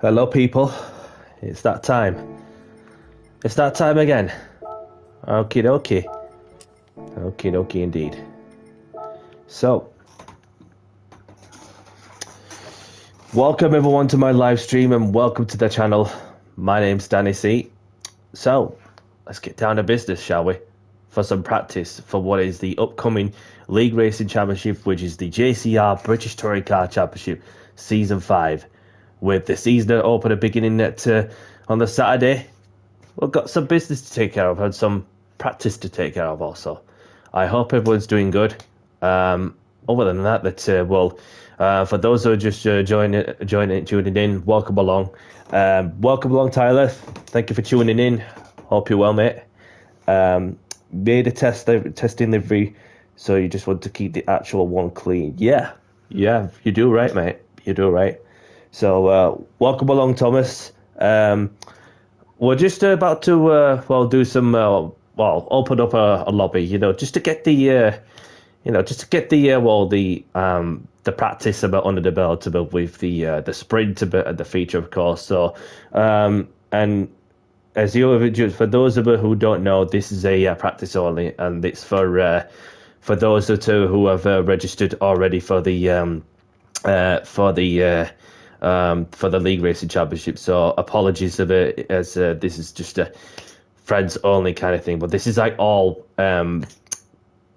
Hello, people. It's that time. It's that time again. Okie dokie. Okie dokie indeed. So, welcome everyone to my live stream and welcome to the channel. My name's Danny C. So, let's get down to business, shall we? For some practice for what is the upcoming League Racing Championship, which is the JCR British Touring Car Championship Season 5. With the season opener beginning on the Saturday, we've got some business to take care of and some practice to take care of also. I hope everyone's doing good. Other than that, for those who are just tuning in, welcome along. Welcome along, Tyler. Thank you for tuning in. Hope you're well, mate. Made a testing livery, so you just want to keep the actual one clean. Yeah, you do right, mate. You do right. So, welcome along, Thomas. We're just about to do some open up a lobby, just to get the the practice about under the belt about with the sprint a bit at the feature, of course. So, and as for those of you who don't know, this is a practice only, and it's for those who have registered already for the League Racing Championship. So apologies of it, as this is just a friends only kind of thing. But this is like all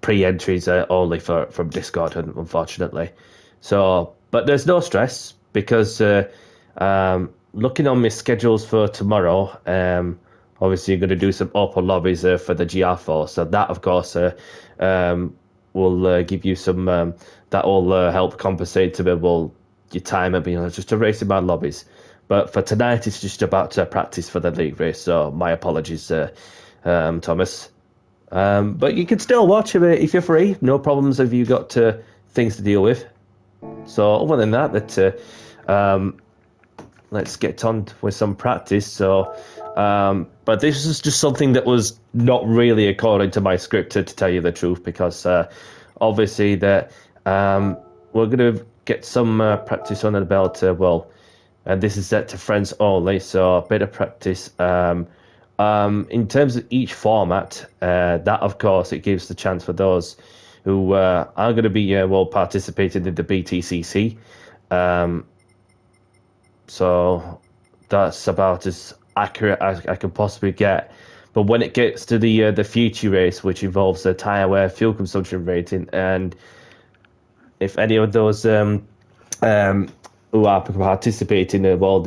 pre-entries only from Discord, unfortunately. So, but there's no stress because looking on my schedules for tomorrow, obviously you're going to do some open lobbies for the GR4. So that, of course, will give you some that will help compensate to be able your time and just to race in my lobbies. But for tonight, it's just about to practice for the league race. So my apologies, Thomas. But you can still watch it if you're free. No problems if you've got things to deal with. So other than that, let's get on with some practice. So, but this is just something that was not really according to my script, to tell you the truth, because obviously that we're going to get some practice under the belt. And this is set to friends only, so a bit of practice. In terms of each format, that of course it gives the chance for those who are going to be participating in the BTCC. So that's about as accurate as I can possibly get. But when it gets to the future race, which involves the tyre wear, fuel consumption rating, and if any of those who are participating for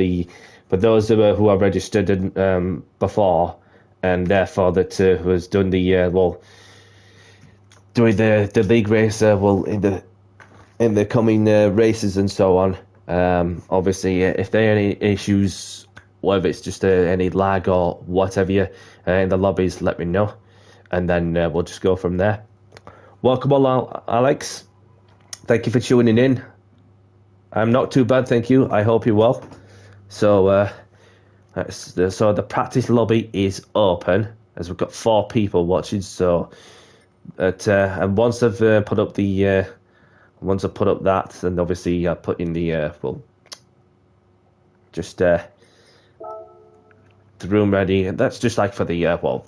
those who are registered before, and therefore that was done doing the league race in the coming races and so on. Obviously, if there are any issues, whether it's just any lag or whatever in the lobbies, let me know, and then we'll just go from there. Welcome along, Alex. Thank you for tuning in. I'm not too bad, thank you. I hope you're well. So, so the practice lobby is open, as we've got 4 people watching. So, and once I've put up that, and obviously I put in the the room ready. And that's just like for the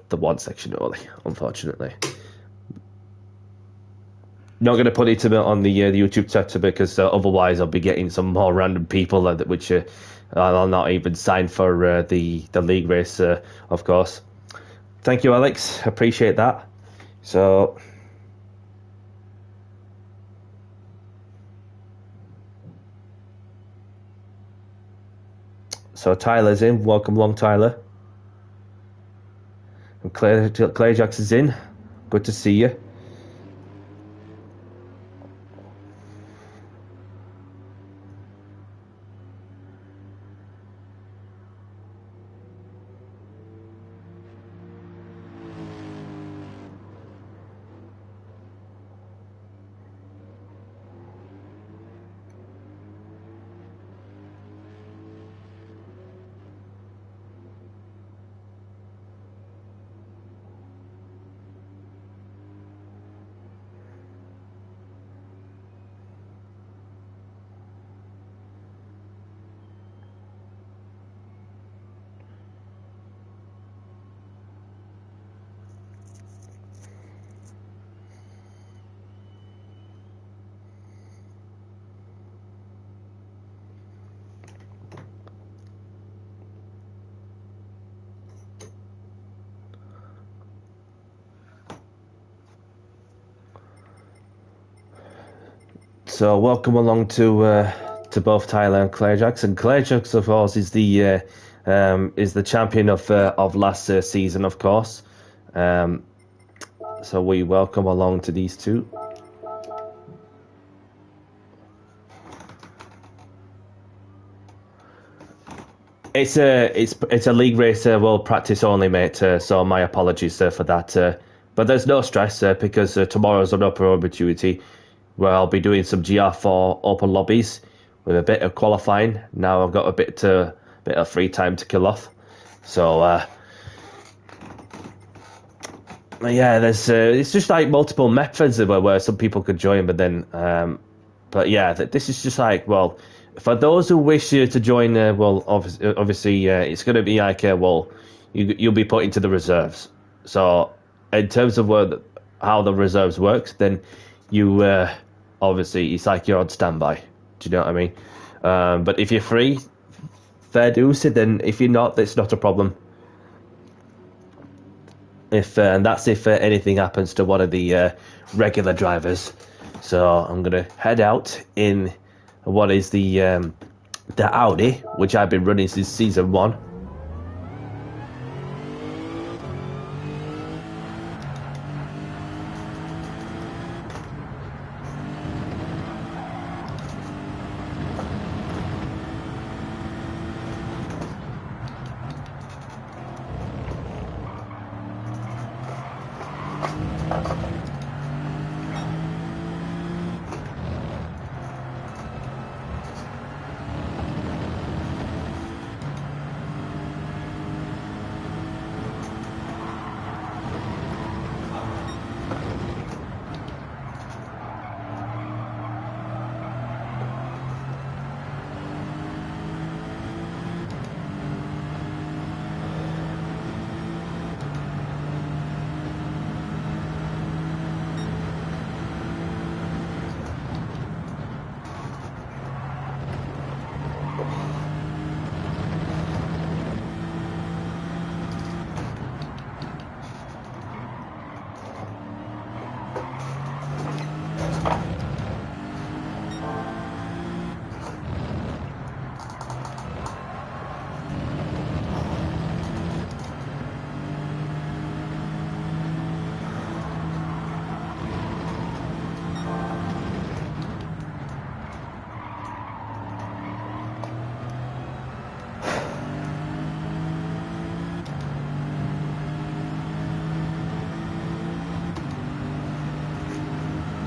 the one section only, unfortunately. Not going to put it on the YouTube chat because otherwise I'll be getting some more random people which I'll not even sign for the league race, of course. Thank you, Alex. Appreciate that. So Tyler's in. Welcome along, Tyler. And Claire Jackson's in. Good to see you. So welcome along to both Tyler and Claire Jackson. Claire Jackson, of course, is the champion of last season, of course. So we welcome along to these two. It's a league race, world practice only, mate. So my apologies for that. But there's no stress because tomorrow's an open opportunity where I'll be doing some GR4 open lobbies with a bit of qualifying. Now I've got a bit of free time to kill off. So yeah, there's it's just like multiple methods where some people could join, but then but yeah, this is just like, well, for those who wish to join, well, obviously it's going to be like, well, you'll be put into the reserves. So in terms of how the reserves works, then you obviously it's like you're on standby. Do you know what I mean? But if you're free, fair dues. Then if you're not, that's not a problem. And that's if anything happens to one of the regular drivers. So I'm gonna head out in what is the Audi, which I've been running since season 1.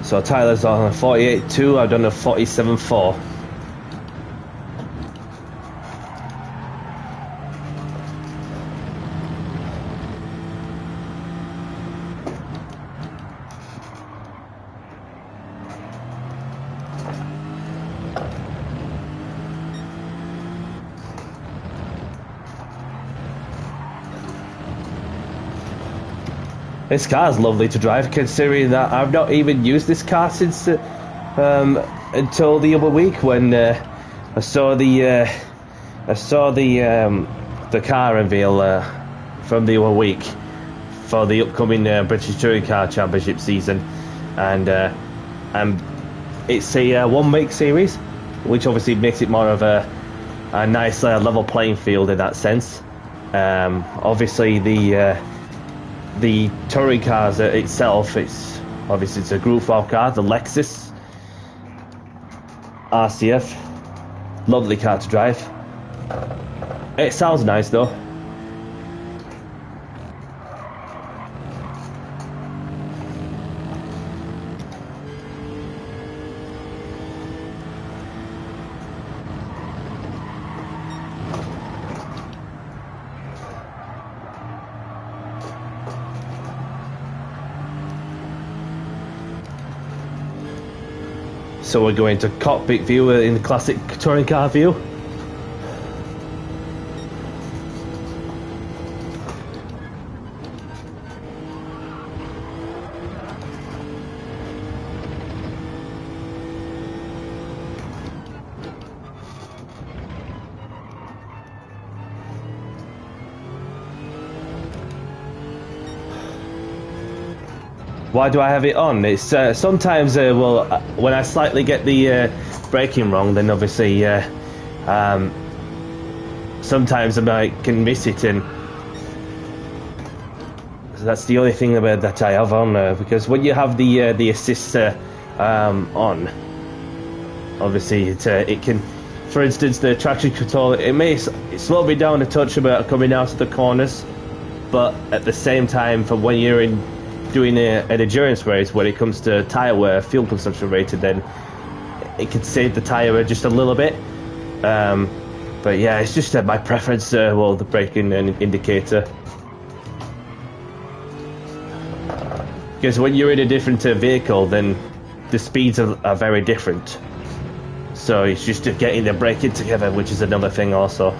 So Tyler's on a 48.2, I've done a 47.4. This car's lovely to drive, considering that I've not even used this car since until the other week when I saw the car reveal from the other week for the upcoming British Touring Car Championship season, and it's a one-week series, which obviously makes it more of a nice level playing field in that sense. Obviously the touring cars itself, it's a Group 4 car, the Lexus RCF. Lovely car to drive. It sounds nice though. So we're going to cockpit view in the classic touring car view. Why do I have it on? It's sometimes, well, when I slightly get the braking wrong, then obviously sometimes I can miss it, and that's the only thing about that I have on, because when you have the assist on, obviously it can, for instance, the traction control, it may slow me down a touch about coming out of the corners, but at the same time, for when you're doing an endurance race, when it comes to tyre wear, fuel consumption rated, then it can save the tyre wear just a little bit. But yeah, it's just my preference, well, the braking indicator. Because when you're in a different vehicle, then the speeds are very different. So it's just getting the braking together, which is another thing also.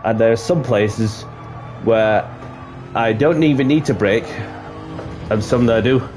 And there are some places where I don't even need to brake, and some that I do.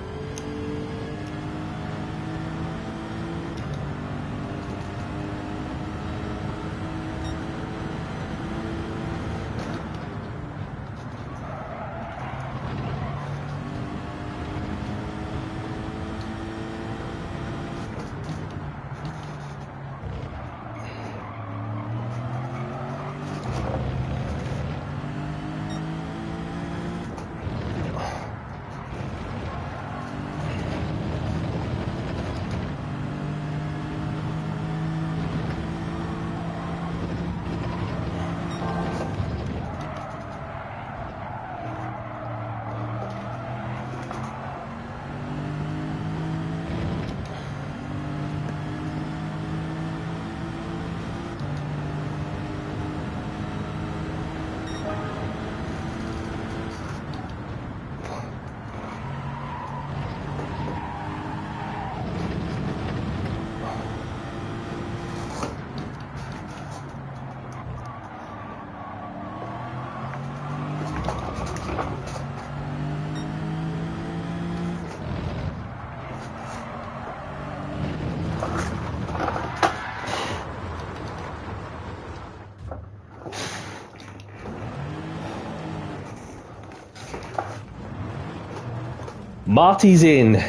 Marty's in.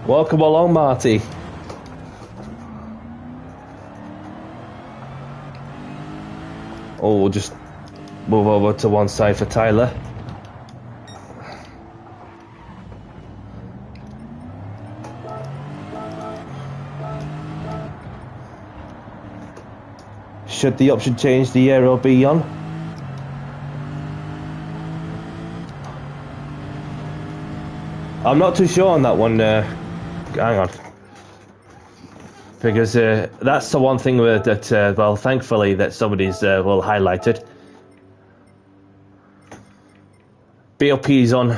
Welcome along, Marty. Oh, we'll just move over to one side for Tyler. Should the option change the aero be on? I'm not too sure on that one. Hang on. Because that's the one thing that, well, thankfully, that somebody's, well, highlighted. BOP is on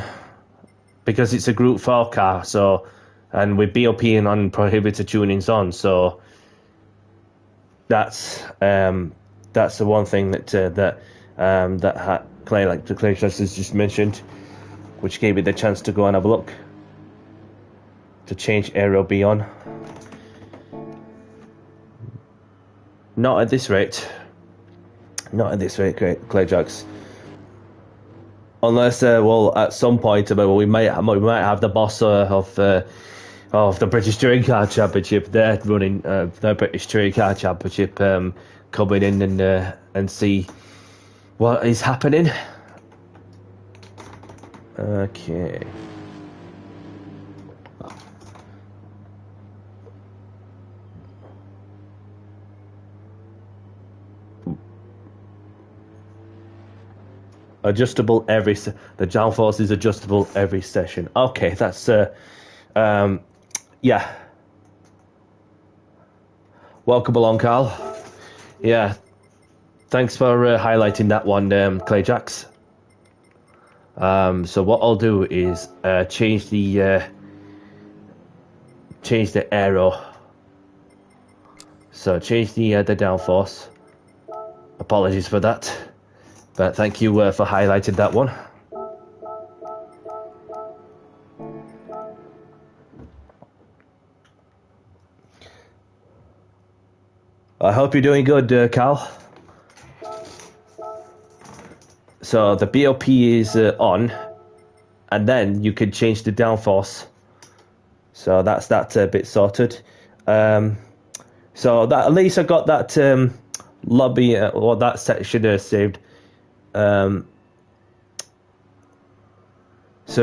because it's a Group 4 car, so, and with BOP and unprohibited tunings on, so that's the one thing that Clay, like the Clay Trust has just mentioned, which gave me the chance to go and have a look to change aero B on. Not at this rate. Not at this rate, Clayjacks. Unless, well, at some point, we might have the boss of the British Touring Car Championship. They're running the British Touring Car Championship, coming in and see what is happening. Okay. Adjustable the downforce is adjustable every session. Okay, that's yeah. Welcome along, Carl. Yeah, thanks for highlighting that one, Clayjacks. So what I'll do is change the aero. So change the downforce. Apologies for that, but thank you for highlighting that one. I hope you're doing good, Cal. So the BOP is on, and then you can change the downforce. So that's that bit sorted. So that at least I got that lobby or that section saved. So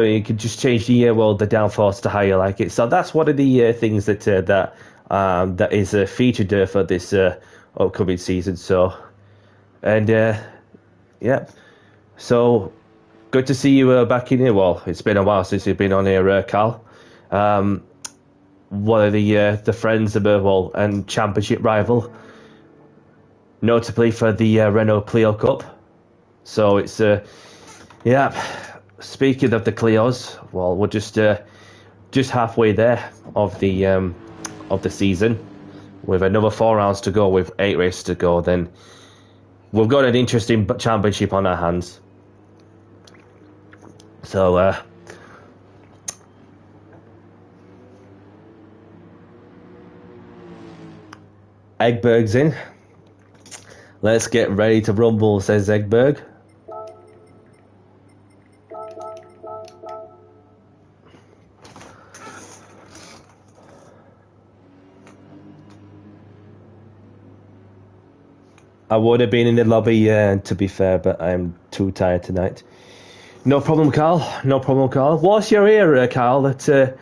you can just change the the downforce to how you like it. So that's one of the things that that is featured for this upcoming season. So, and yeah, so good to see you back in here. Well, it's been a while since you've been on here, Carl. One of the friends of and championship rival, notably for the Renault Clio Cup. So it's yeah. Speaking of the Clios, well, we're just halfway there of the season, with another 4 rounds to go, with 8 races to go. Then we've got an interesting championship on our hands. So Egberg's in. Let's get ready to rumble, says Egberg. I would have been in the lobby, to be fair, but I'm too tired tonight. No problem, Carl. No problem, Carl. What's your ear, Carl? That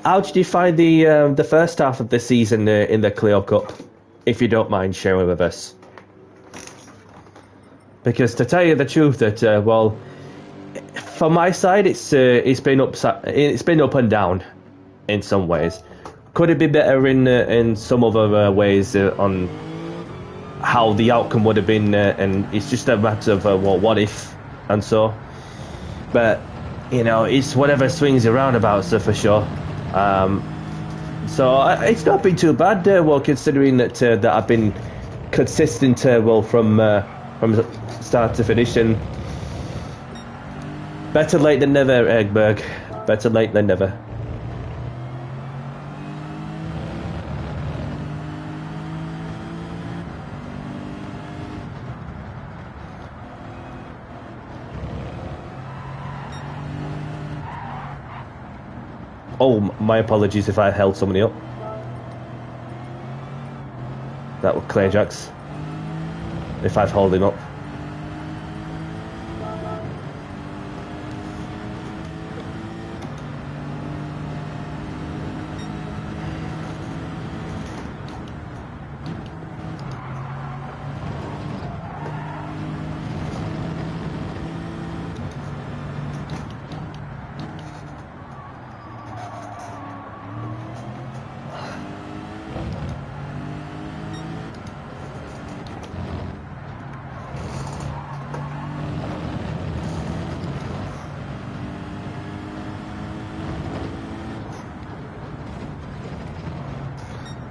how did you find the first half of the season in the Clio Cup? If you don't mind sharing with us. Because to tell you the truth, that well, from my side, it's been up and down in some ways. Could it be better in some other ways on how the outcome would have been, and it's just a matter of well, what if, and so. But you know, it's whatever swings around about, so for sure. So it's not been too bad. Well, considering that I've been consistent, well, from start to finish, and better late than never, Egberg. Better late than never. Oh, my apologies if I held somebody up. That was Clay Jacks. If I've held him up.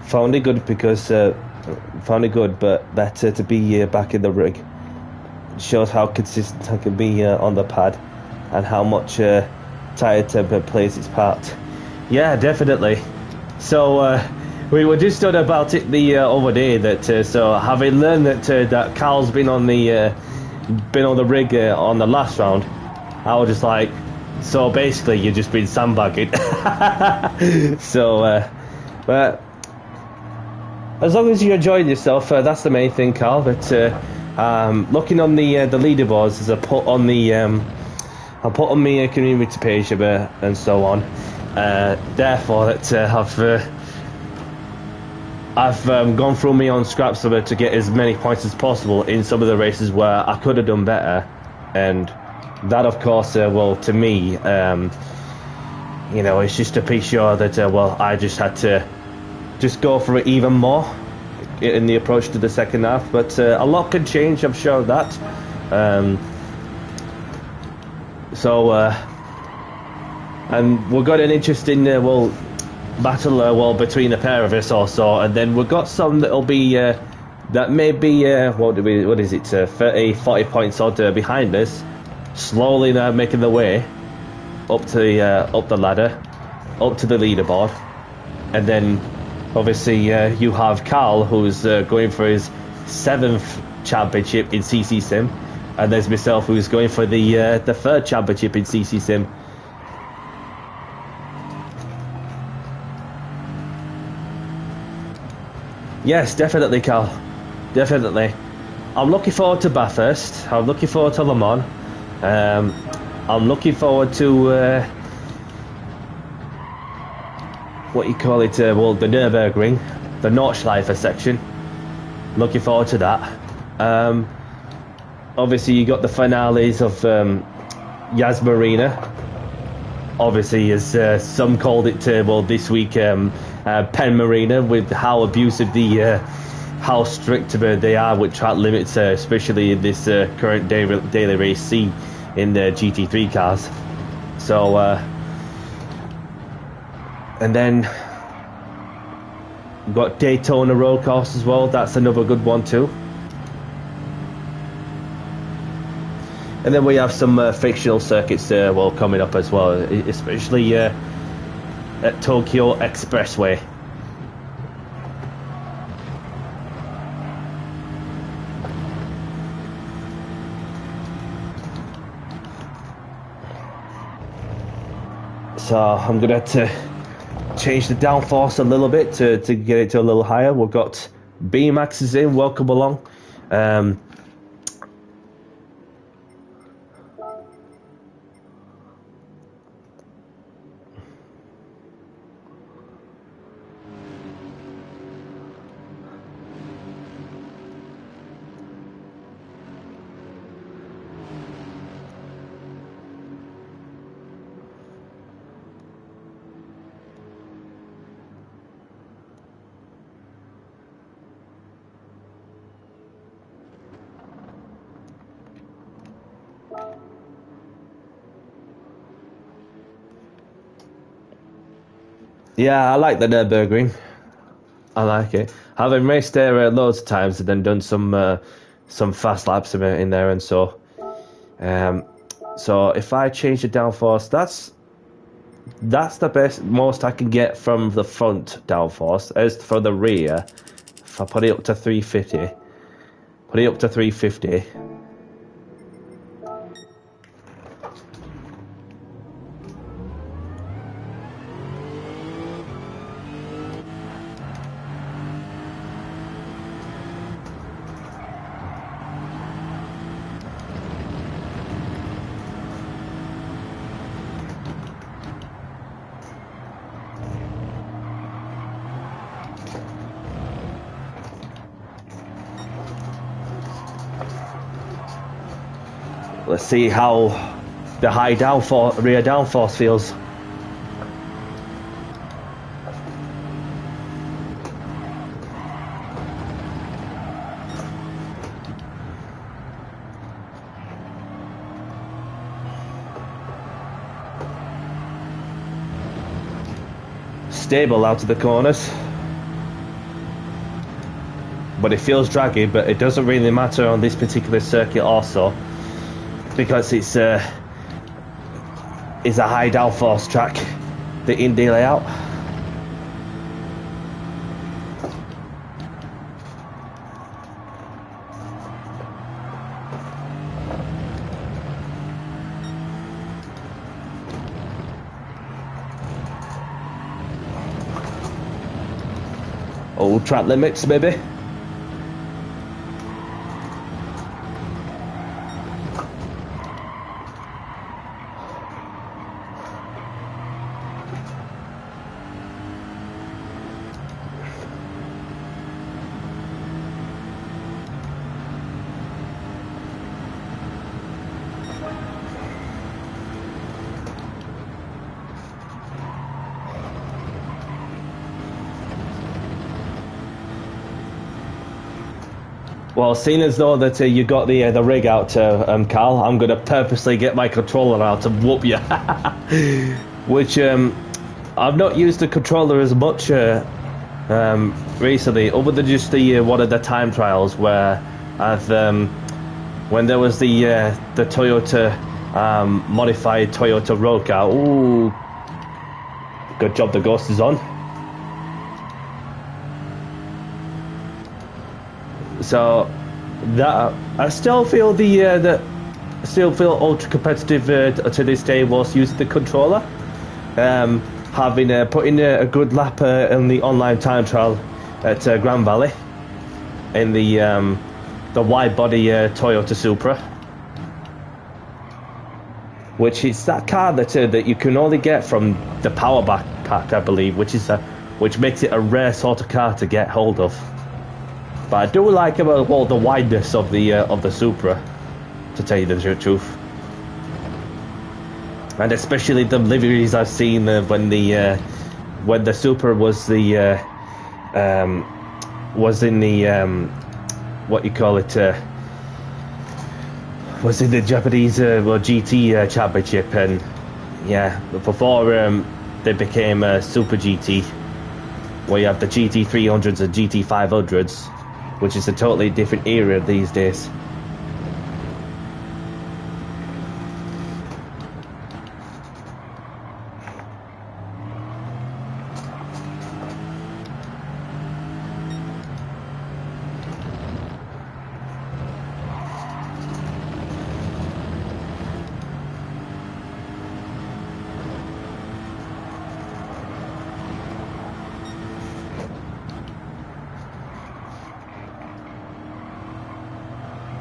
Found it good because found it good, but better to be back in the rig. Shows how consistent I can be on the pad, and how much tire temper plays its part. Yeah, definitely. So we were just talking about it the other day, that so having learned that Carl's been on the rig on the last round, I was just like, so basically you've just been sandbagging. So but as long as you're enjoying yourself, that's the main thing, Carl. But looking on the leaderboards, as I put on the my community page and so on. Therefore, that I've gone through my own scraps to get as many points as possible in some of the races where I could have done better, and that, of course, well, to me, you know, it's just to be sure that well, I just had to just go for it even more in the approach to the second half. But a lot can change, I'm sure of that. So and we've got an interesting well, battle well, between a pair of us also, and then we've got some that'll be that may be what is it, 40 points odd behind us, slowly now making their way up to the ladder, up to the leaderboard. And then obviously you have Carl, who's going for his 7th championship in CC Sim, And there's myself, who's going for the third championship in CC Sim. Yes, definitely, Cal. Definitely. I'm looking forward to Bathurst. I'm looking forward to Le Mans. I'm looking forward to what you call it, well, the Nürburgring, the Nordschleife section. Looking forward to that. Obviously, you got the finales of Yas Marina. Obviously, as some called it, well, this week, Penn Marina, with how abusive how strict they are with track limits, especially in this current daily race C in the GT3 cars. So, and then we've got Daytona Road Course as well. That's another good one too. And then we have some fictional circuits well, coming up as well, especially at Tokyo Expressway. So I'm going to have to change the downforce a little bit to get it to a little higher. We've got B-Max is in, welcome along. Yeah, I like the Nürburgring. I like it. Having raced there loads of times and then done some fast laps in there, and so if I change the downforce, that's the most I can get from the front downforce. As for the rear, if I put it up to 350, let's see how the rear downforce feels. Stable out of the corners, but it feels draggy, but it doesn't really matter on this particular circuit also, because it's a high downforce track, the Indy layout. Old track limits, maybe. Well, seeing as though that you got the rig out, Carl, I'm going to purposely get my controller out and whoop you. Which I've not used the controller as much recently, other than just the one of the time trials where I've when there was the Toyota modified Toyota road car. Ooh, good job the Ghost is on. So that I still feel ultra competitive to this day whilst using the controller. Having put in a good lap in the online time trial at Grand Valley in the wide body Toyota Supra, which is that car that you can only get from the power pack, I believe, which makes it a rare sort of car to get hold of. But I do like the wideness of the Supra, to tell you the truth, and especially the liveries I've seen when the Supra was in the what you call it, was in the Japanese GT championship, and yeah, before they became Super GT, where you have the GT300s and GT500s, which is a totally different era these days.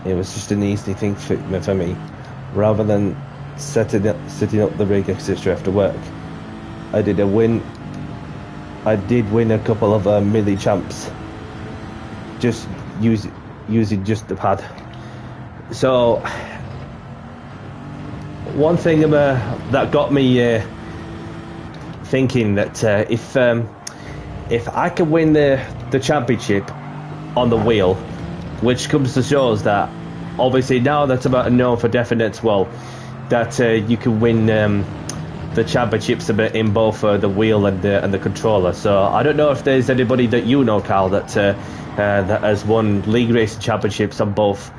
It was just an easy thing for me, rather than setting up the rig, etc. after work. I did win a couple of mini champs, just using just the pad. So one thing that got me thinking that if I can win the championship on the wheel, which comes to shows that obviously now that's about known for definite, well, that you can win the championships in both the wheel and the controller. So I don't know if there's anybody that you know, Carl, that has won league racing championships on both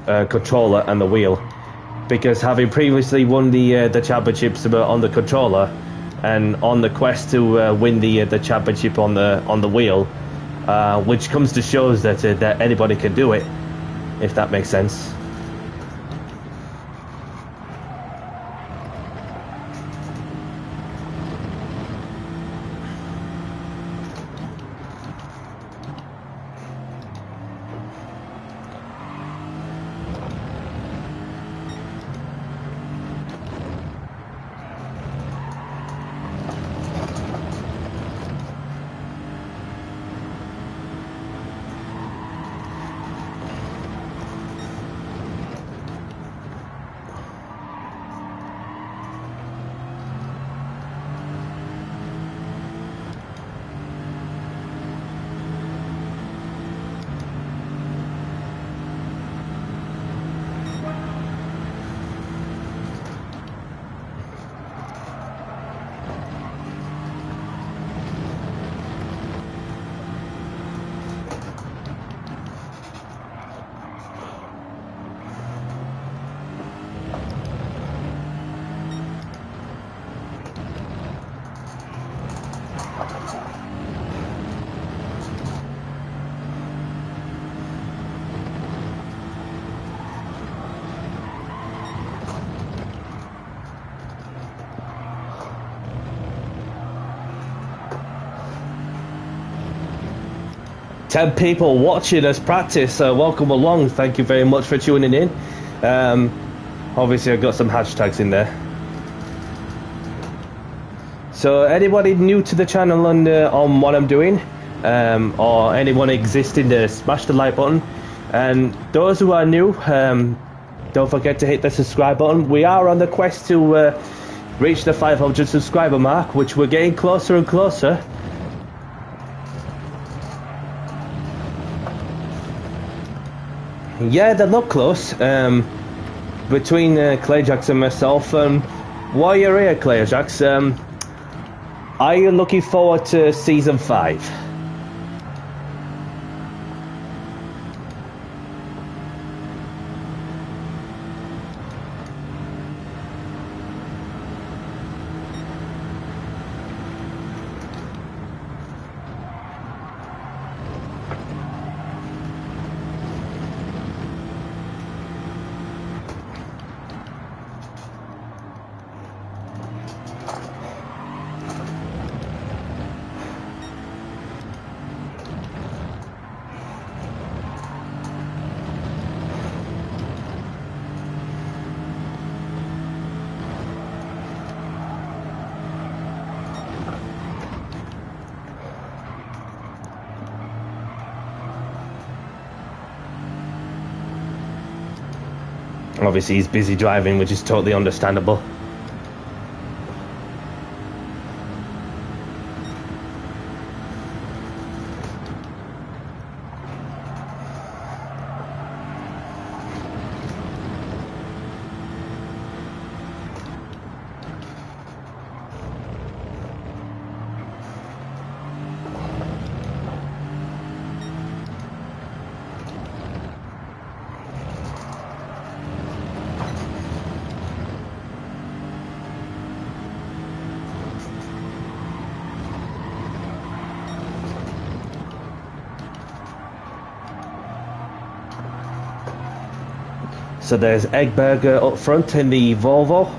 controller and the wheel, because having previously won the championships on the controller and on the quest to win the championship on the wheel, which comes to shows that anybody can do it, if that makes sense. Ten people watching us practice, welcome along. Thank you very much for tuning in. Obviously I've got some hashtags in there, so anybody new to the channel and on what I'm doing, or anyone existing, smash the like button, and those who are new, don't forget to hit the subscribe button. We are on the quest to reach the 500 subscriber mark, which we're getting closer and closer. Yeah, they look close, between Clayjax and myself. While you're here, Clayjax, are you looking forward to Season 5? Obviously he's busy driving, which is totally understandable. So there's egg burger up front in the Volvo.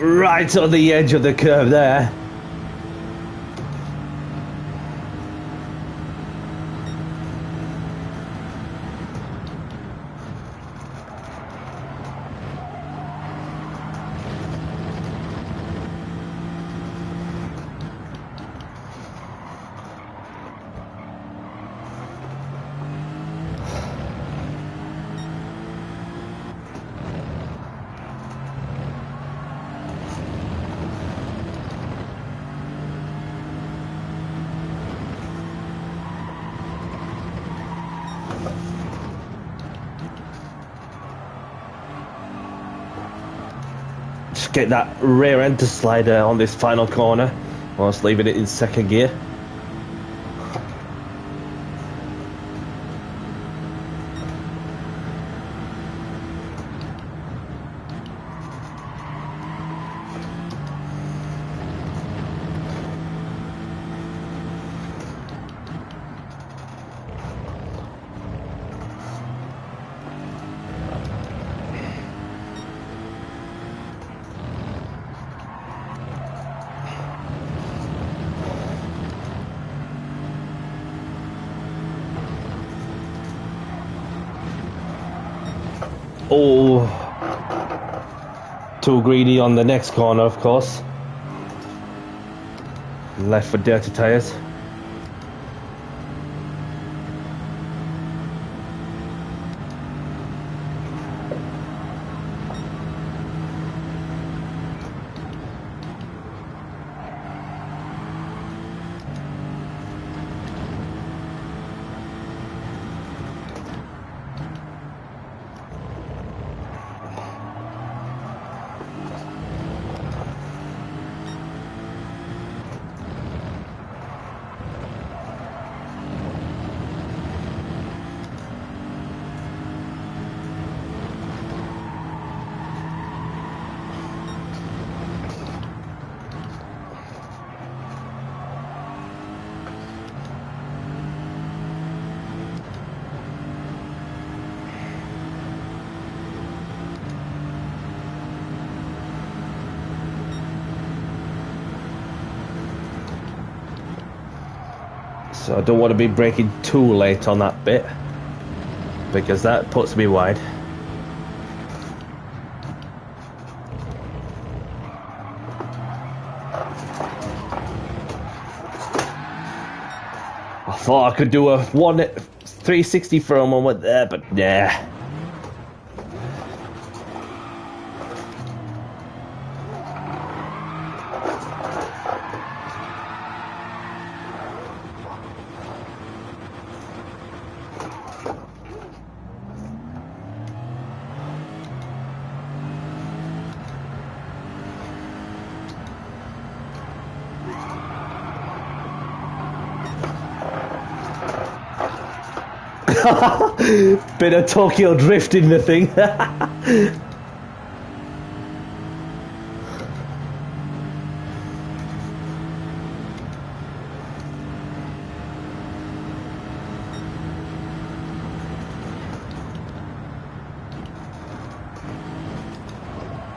Right on the edge of the curve there. Just get that rear end to slide on this final corner whilst leaving it in second gear. Oh, too greedy on the next corner, of course. Left for dirty tyres. So I don't want to be braking too late on that bit, because that puts me wide. I thought I could do a 360 for a moment there, but nah. Bit of Tokyo drift in the thing.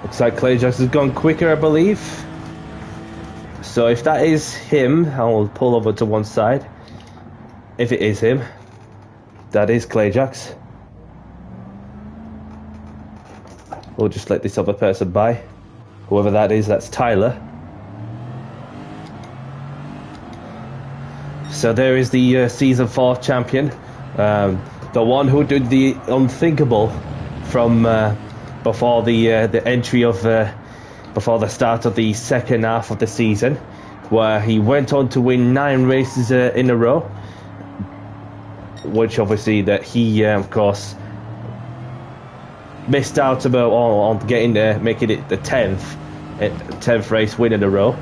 Looks like Clayjax has gone quicker, I believe. So if that is him, I'll pull over to one side. If it is him, that is Clayjax. We'll just let this other person by. Whoever that is, that's Tyler. So there is the Season 4 champion. The one who did the unthinkable from before the entry of... before the start of the second half of the season, where he went on to win 9 races in a row, which obviously that he, of course, missed out about on getting there, making it the 10th race win in a row.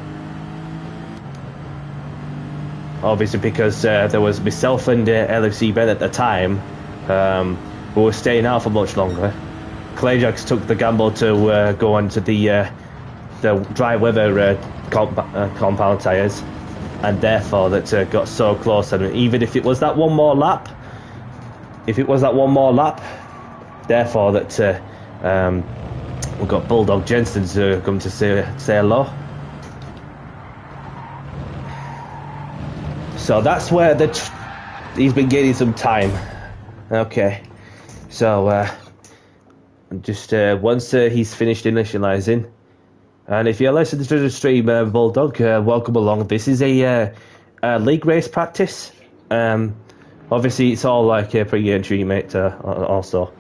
Obviously because there was myself and LFC Ben at the time who were staying out for much longer. Clayjax took the gamble to go onto the dry weather compound tyres, and therefore that got so close. And even if it was that one more lap, therefore that we've got Bulldog Jensen to come to say hello. So that's where he's been gaining some time. Okay, so just once he's finished initializing. And if you're listening to the stream, Bulldog, welcome along. This is a league race practice. Obviously, it's all like pre-entry, mate, also.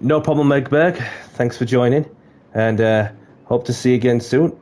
No problem, Megberg. Thanks for joining, and hope to see you again soon.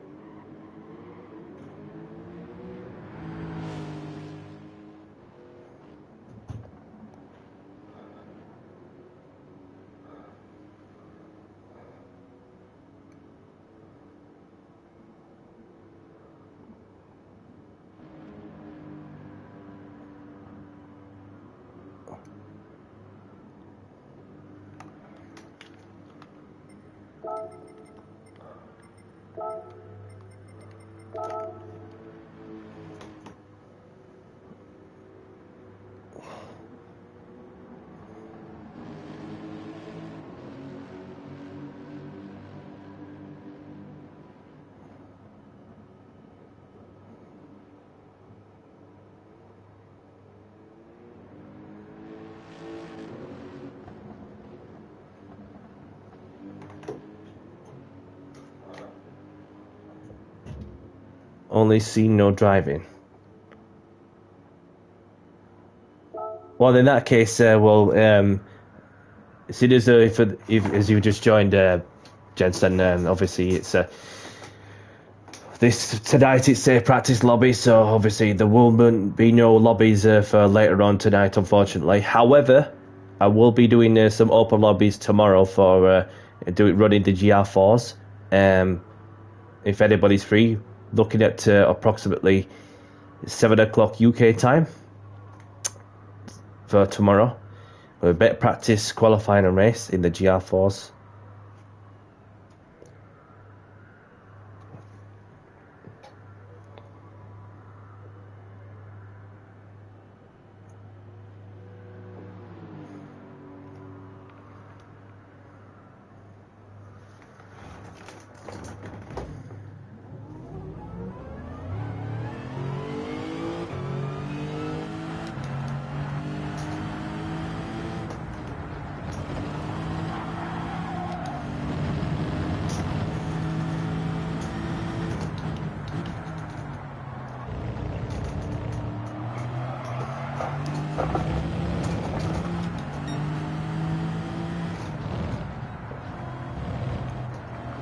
Only seen, no driving. Well, in that case, well, soon as as you just joined, Jensen, obviously it's tonight it's a practice lobby, so obviously there won't be no lobbies for later on tonight, unfortunately. However, I will be doing some open lobbies tomorrow for running the GR4s. If anybody's free, looking at approximately 7 o'clock UK time for tomorrow. A bit of practice, qualifying and race in the GR4s.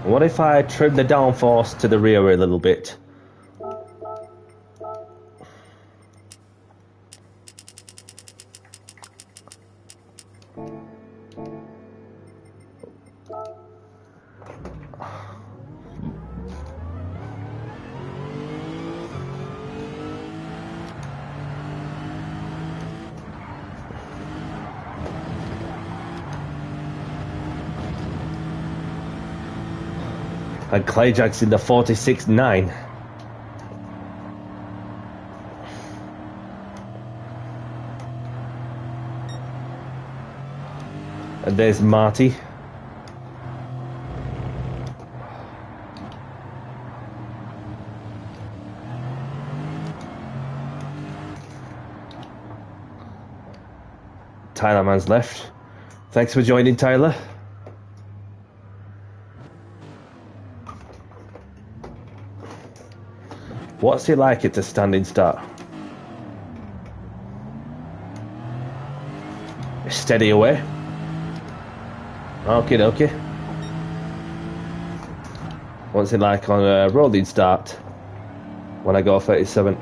What if I trim the downforce to the rear a little bit? And Clayjack's in the 46.9. And there's Marty. Tyler Man's left. Thanks for joining, Tyler. What's it like at a standing start? Steady away. Okay, okay. What's it like on a rolling start when I go 37?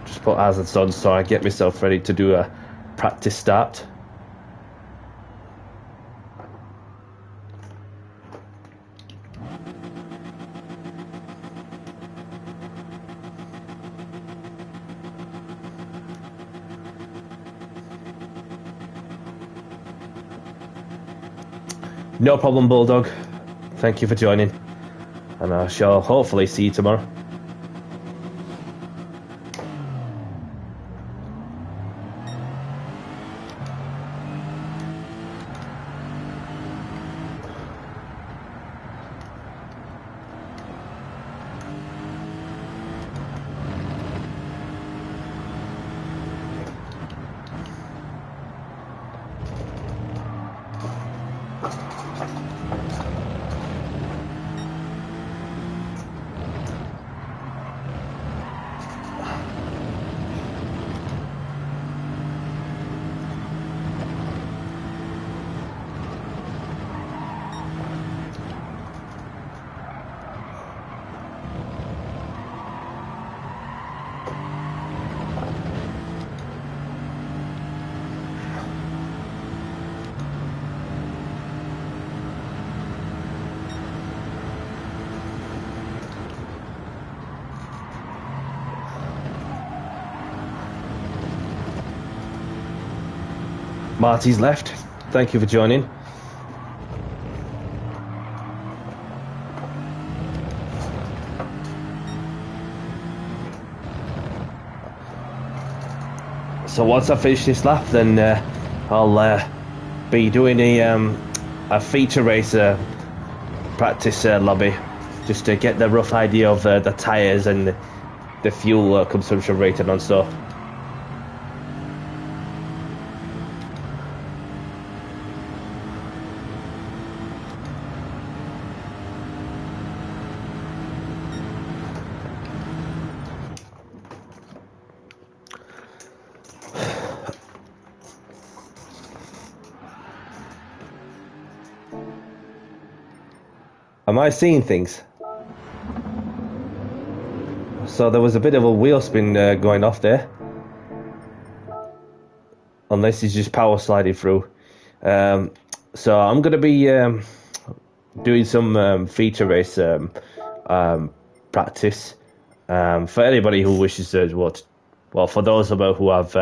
Just put hazards on so I get myself ready to do a practice start. No problem, Bulldog. Thank you for joining. And I shall hopefully see you tomorrow. Marty's left. Thank you for joining. So once I finish this lap, then I'll be doing a feature racer practice lobby, just to get the rough idea of the tyres and the fuel consumption rating and stuff. Am I seeing things? So there was a bit of a wheel spin going off there. Unless he's just power sliding through. So I'm going to be doing some feature race practice for anybody who wishes to watch. Well, for those of us who have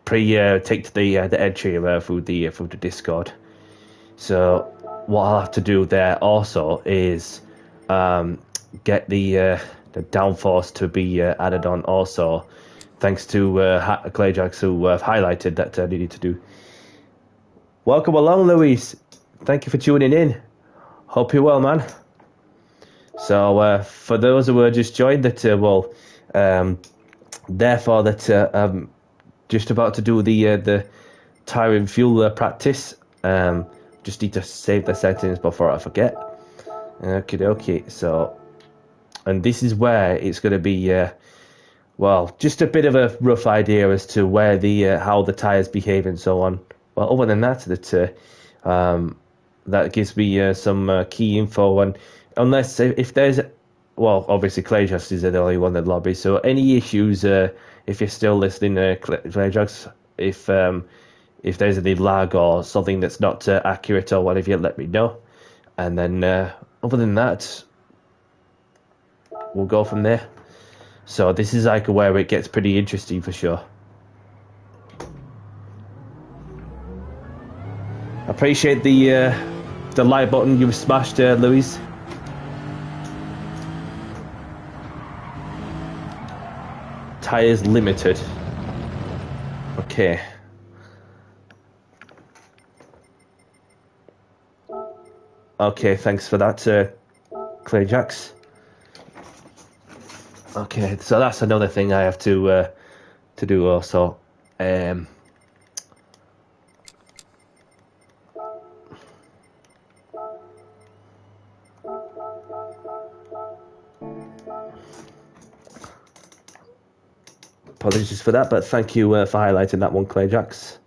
take to the entry through the Discord. So what I'll have to do there also is get the downforce to be added on also, thanks to Clayjax, who have highlighted that I needed to do. Welcome along, Luis. Thank you for tuning in. Hope you're well, man. So for those who are just joined, therefore I'm just about to do the tire and fuel practice. Just need to save the settings before I forget. Okay. So, and this is where it's going to be, well, just a bit of a rough idea as to where how the tires behave and so on. Well, other than that, that gives me some key info. And unless if there's, well, obviously Clayjax is the only one in the lobby. So any issues, if you're still listening, Clayjax, if there's any lag or something that's not accurate or whatever, let me know. And then other than that, we'll go from there. So this is like where it gets pretty interesting for sure. Appreciate the like button you've smashed, Louise. Tires limited. Okay. Okay, thanks for that, Clayjax. Okay, so that's another thing I have to do also. Apologies for that, but thank you for highlighting that one, Clayjax.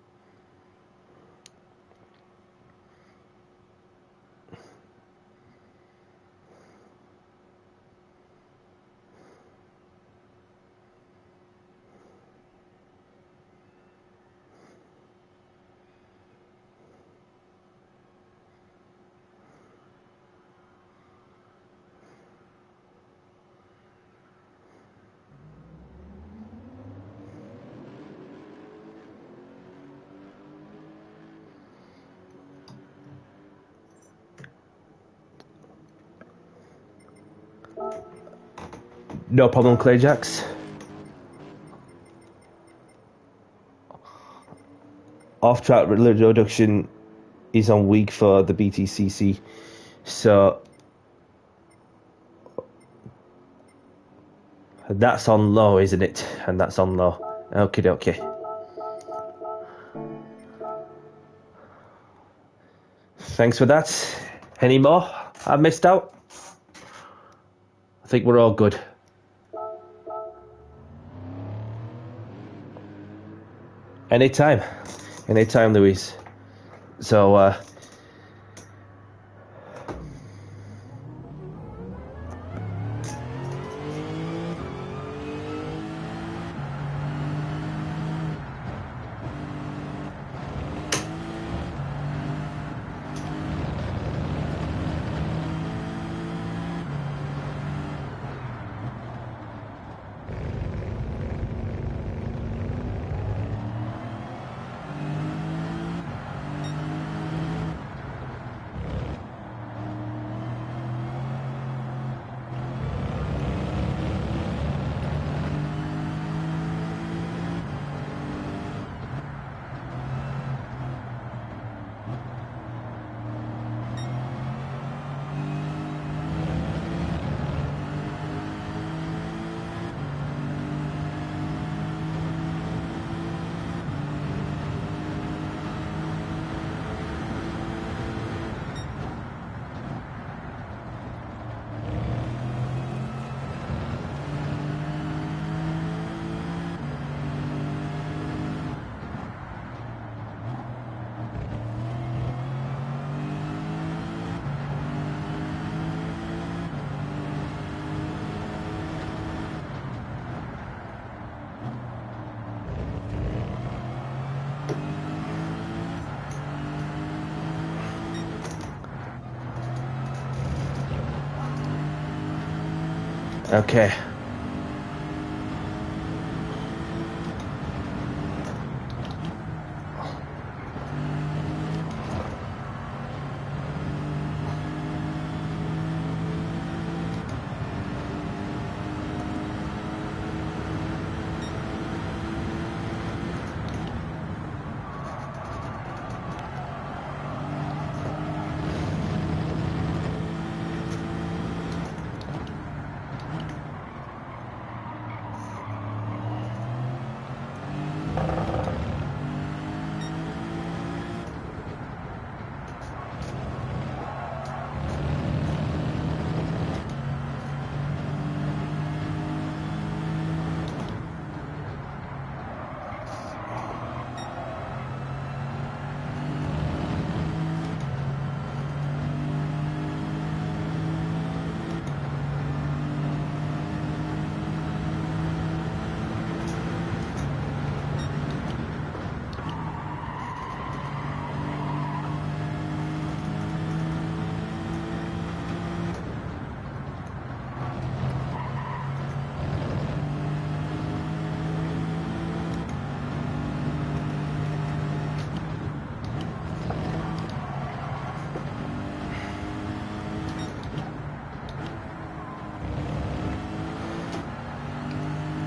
No problem, Clayjax. Off-track reduction is on weak for the BTCC, so that's on low, isn't it? And that's on low. Okay. Thanks for that. Any more I missed out? I think we're all good. Anytime, Louise. So, Okay.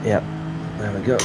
Yep, there we go.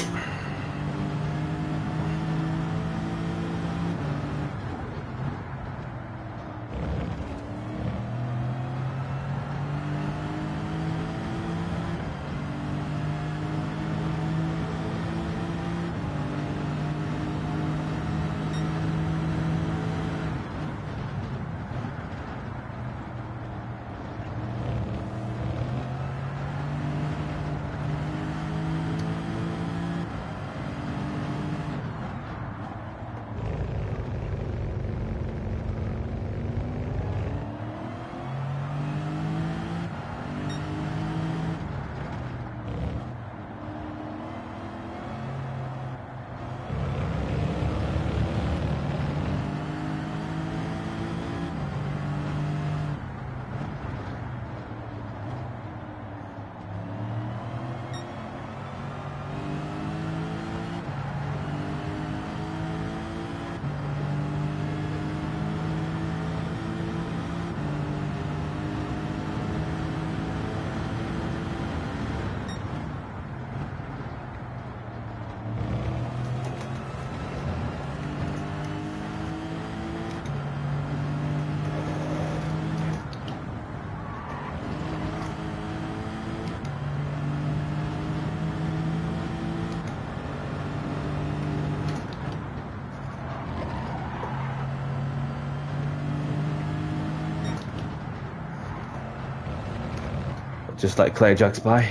Just like Clay Jack's by.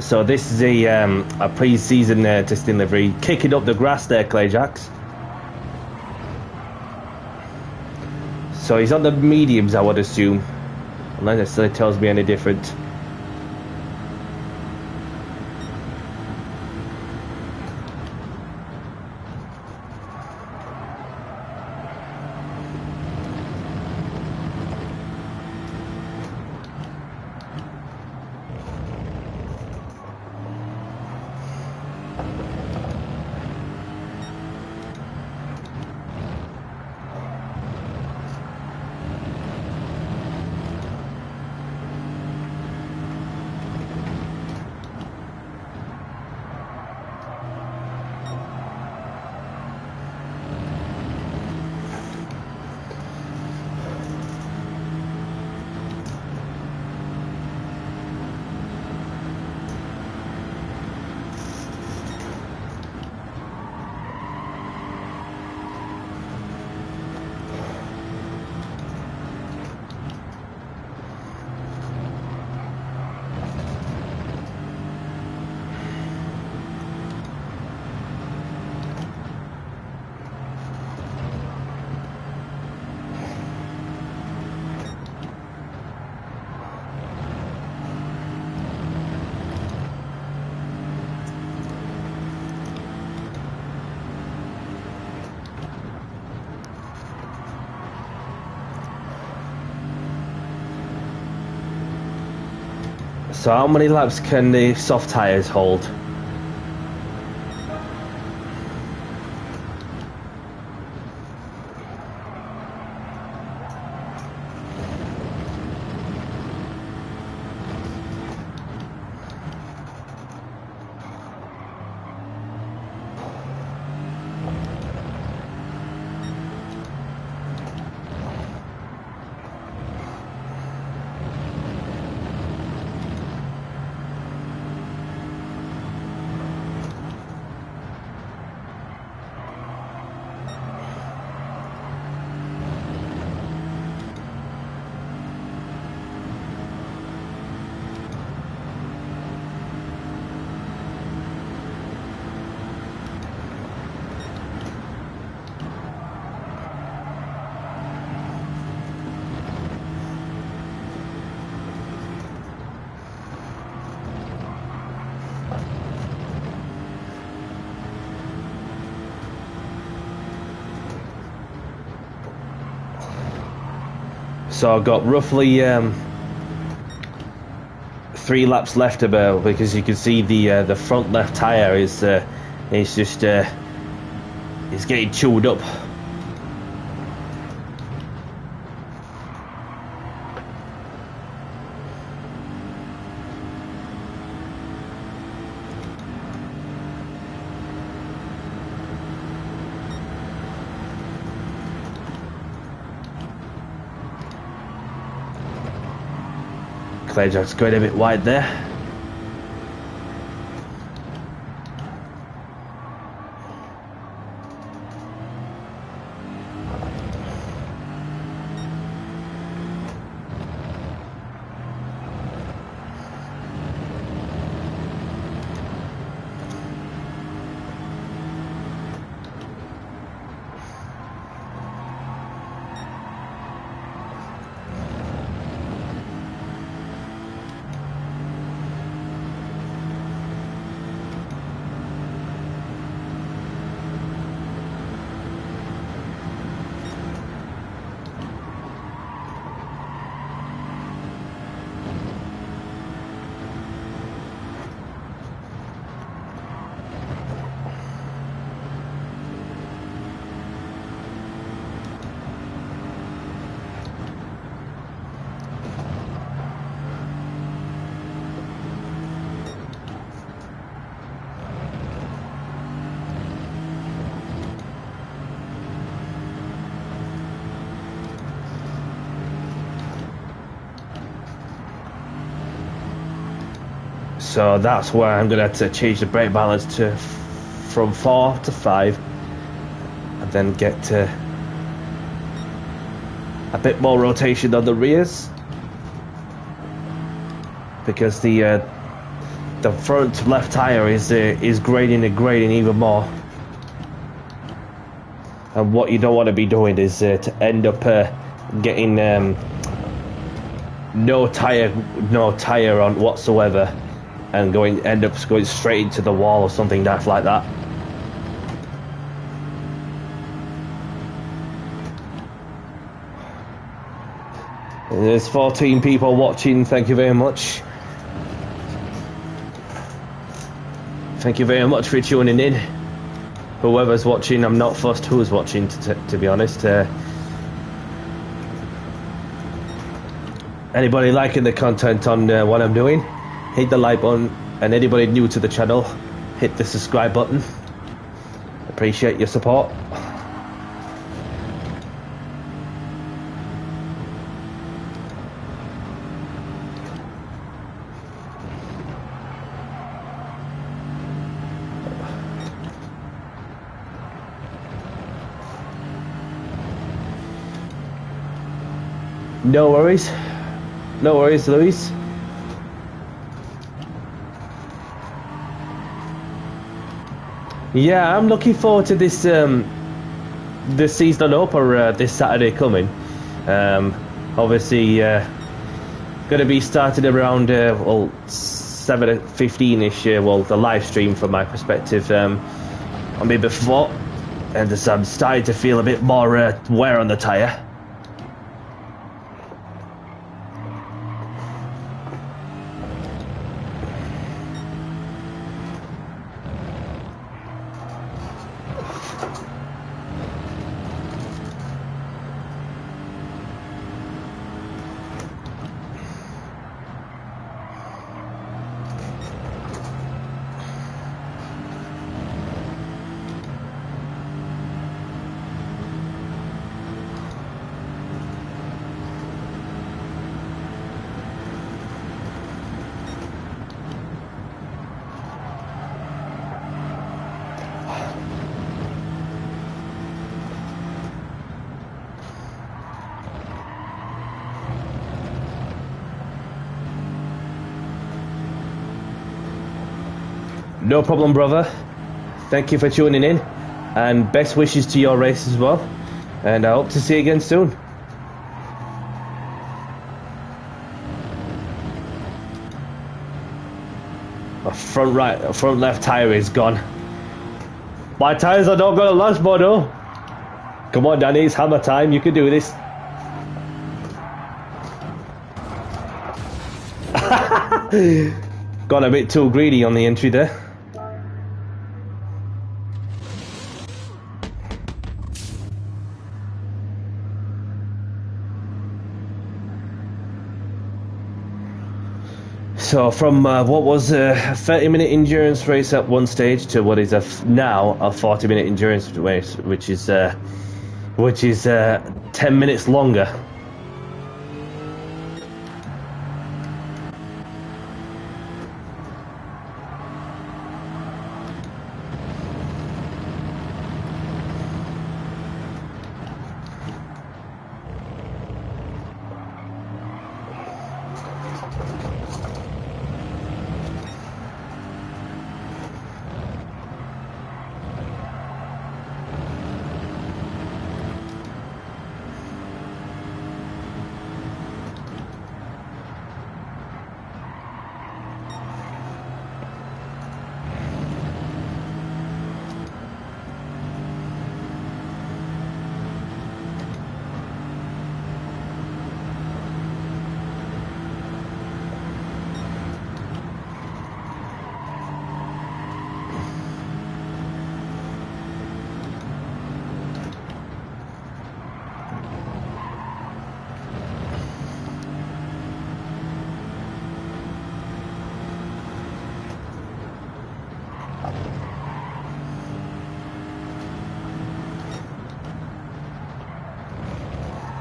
So this is a pre-season testing livery, kicking up the grass there, Clay Jacks. So he's on the mediums, I would assume, unless it tells me any different. So how many laps can the soft tyres hold? So I've got roughly 3 laps left about, because you can see the front left tyre is just it's getting chewed up. Clayjack's going a bit wide there. So that's where I'm going to have to change the brake balance from 4 to 5, and then get to a bit more rotation on the rears, because the front left tyre is grading even more. And what you don't want to be doing is to end up getting no tyre on whatsoever, and end up going straight into the wall or something daft like that. There's 14 people watching. Thank you very much. Thank you very much for tuning in. Whoever's watching, I'm not fussed who's watching, to be honest. Anybody liking the content on what I'm doing, hit the like button, and anybody new to the channel, hit the subscribe button. Appreciate your support. No worries, Louise. Yeah, I'm looking forward to this this season opener this Saturday coming. Obviously, going to be starting around 7:15ish. Well, the live stream from my perspective on me before, and as I'm starting to feel a bit more wear on the tyre. No problem, brother. Thank you for tuning in, and best wishes to your race as well. And I hope to see you again soon. My front left tire is gone. My tires are not gonna last, Bono. Come on, Danny, it's hammer time. You can do this. Got a bit too greedy on the entry there. So from what was a 30-minute endurance race at one stage to what is now a 40-minute endurance race, which is 10 minutes longer.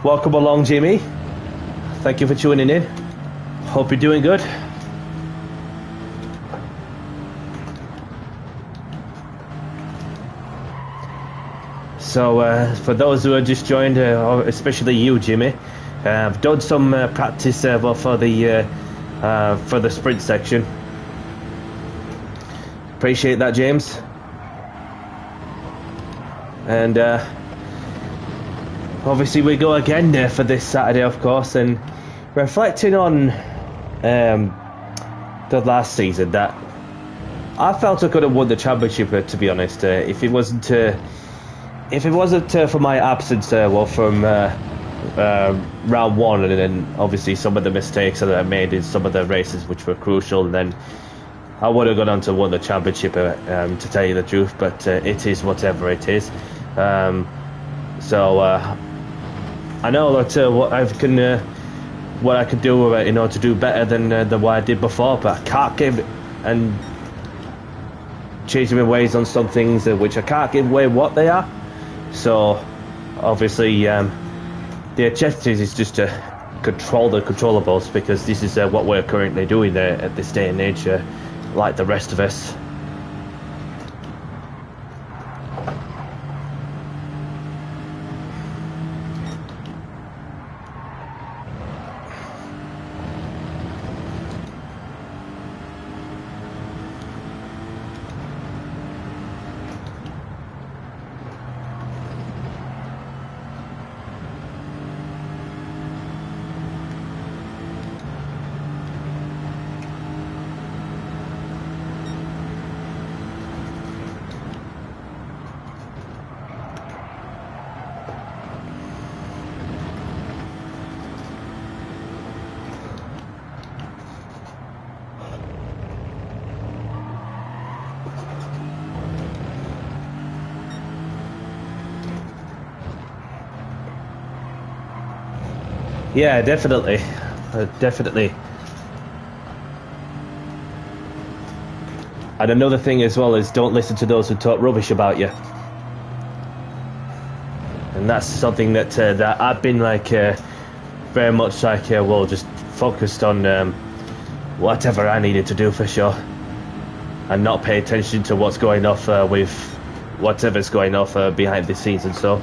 Welcome along, Jimmy. Thank you for tuning in. Hope you're doing good. So, for those who have just joined, especially you, Jimmy, I've done some practice for the sprint section. Appreciate that, James. And obviously we go again for this Saturday, of course, and reflecting on the last season, that I felt I could have won the championship, to be honest, if it wasn't for my absence, from round one, and then obviously some of the mistakes that I made in some of the races which were crucial, and then I would have gone on to win the championship, to tell you the truth, but it is whatever it is. I know that what I can do in order to do better than what I did before, but I can't give and changing my ways on some things which I can't give away what they are. So obviously the objective is just to control the controllables, because this is what we're currently doing at this day and age, like the rest of us. Yeah, definitely. Definitely. And another thing as well is, don't listen to those who talk rubbish about you. And that's something that that I've been like very much like well, just focused on whatever I needed to do for sure, and not pay attention to what's going off with whatever's going off behind the scenes and so.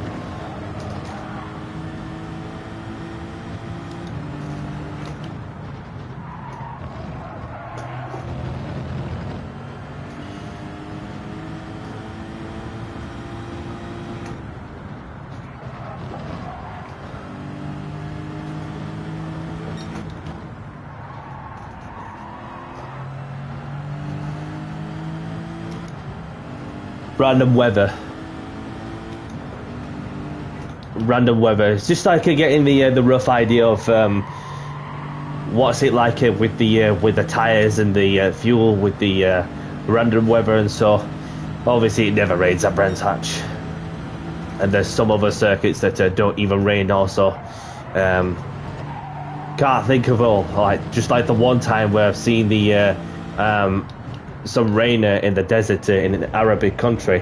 random weather. It's just like getting the rough idea of what's it like with the tires and the fuel with the random weather. And so obviously it never rains at Brands Hatch, and there's some other circuits that don't even rain also. Can't think of all, like just like the one time where I've seen the some rain in the desert in an Arabic country,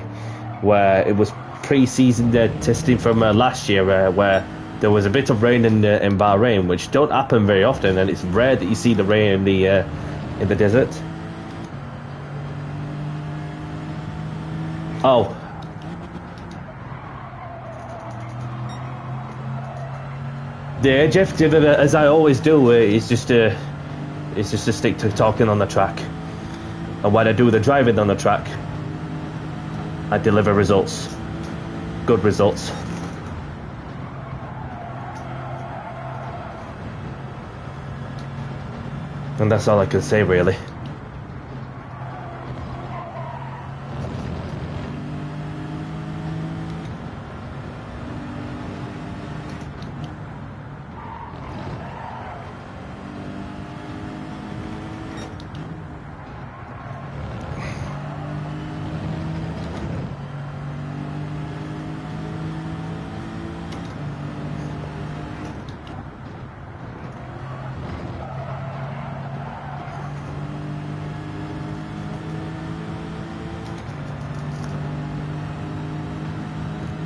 where it was pre-season testing from last year, where there was a bit of rain in Bahrain, which don't happen very often, and it's rare that you see the rain in the desert. Oh. Yeah, Jeff, as I always do, it's just to stick to talking on the track, and when I do the driving on the track, I deliver results, good results. And that's all I can say, really.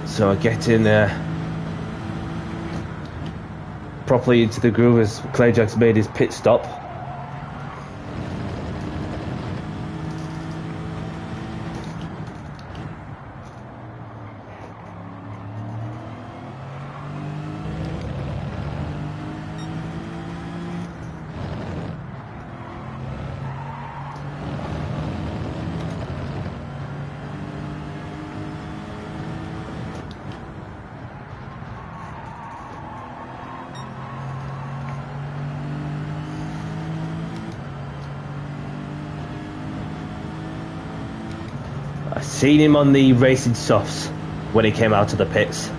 So getting properly into the groove as Clayjack's made his pit stop. Seen him on the racing softs when he came out of the pits.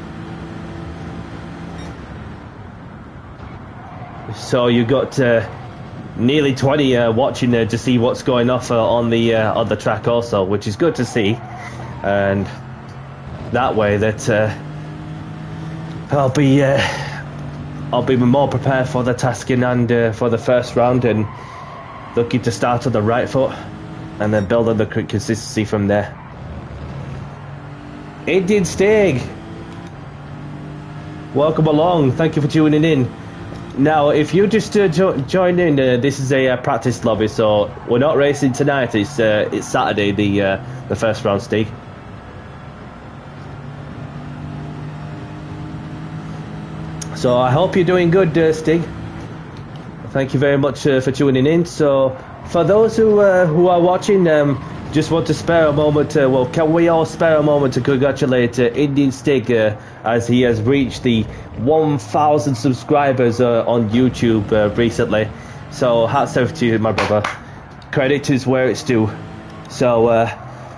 So you got nearly 20 watching to see what's going off on the track also, which is good to see, and that way that I'll be more prepared for the tasking and for the first round, and looking to start on the right foot and then build on the consistency from there. Indian Stig, welcome along. Thank you for tuning in. Now, if you just joined in, this is a practice lobby, so we're not racing tonight. It's Saturday, the first round, Stig. So I hope you're doing good, Stig. Thank you very much for tuning in. So for those who are watching, just want to spare a moment, well, can we all spare a moment to congratulate Indian Stig as he has reached the 1,000 subscribers on YouTube recently. So hats off to you, my brother. Credit is where it's due. So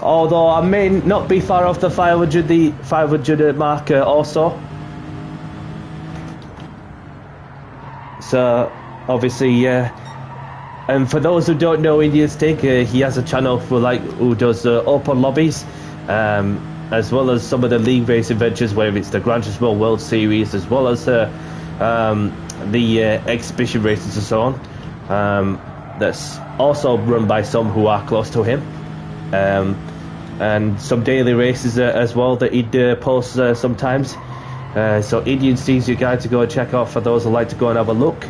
although I may not be far off the 500 mark also. So obviously, and for those who don't know Indian Stig, he has a channel for who does open lobbies, as well as some of the league racing ventures, whether it's the Gran Turismo World Series, as well as the exhibition races and so on. That's also run by some who are close to him, and some daily races as well that he'd post sometimes. So Indian Stig's your guy to go and check out for those who like to go and have a look.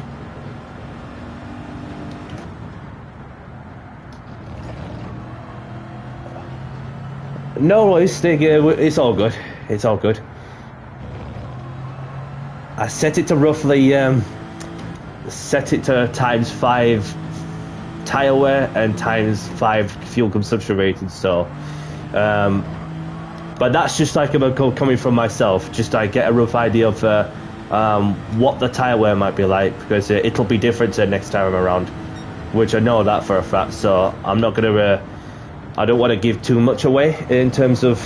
No worries, Stig, it's all good. It's all good. I set it to roughly times 5 tire wear and times 5 fuel consumption rating. So, but that's just like coming from myself. Just I get a rough idea of what the tire wear might be like, because it'll be different next time around, which I know that for a fact. So I'm not gonna I don't want to give too much away in terms of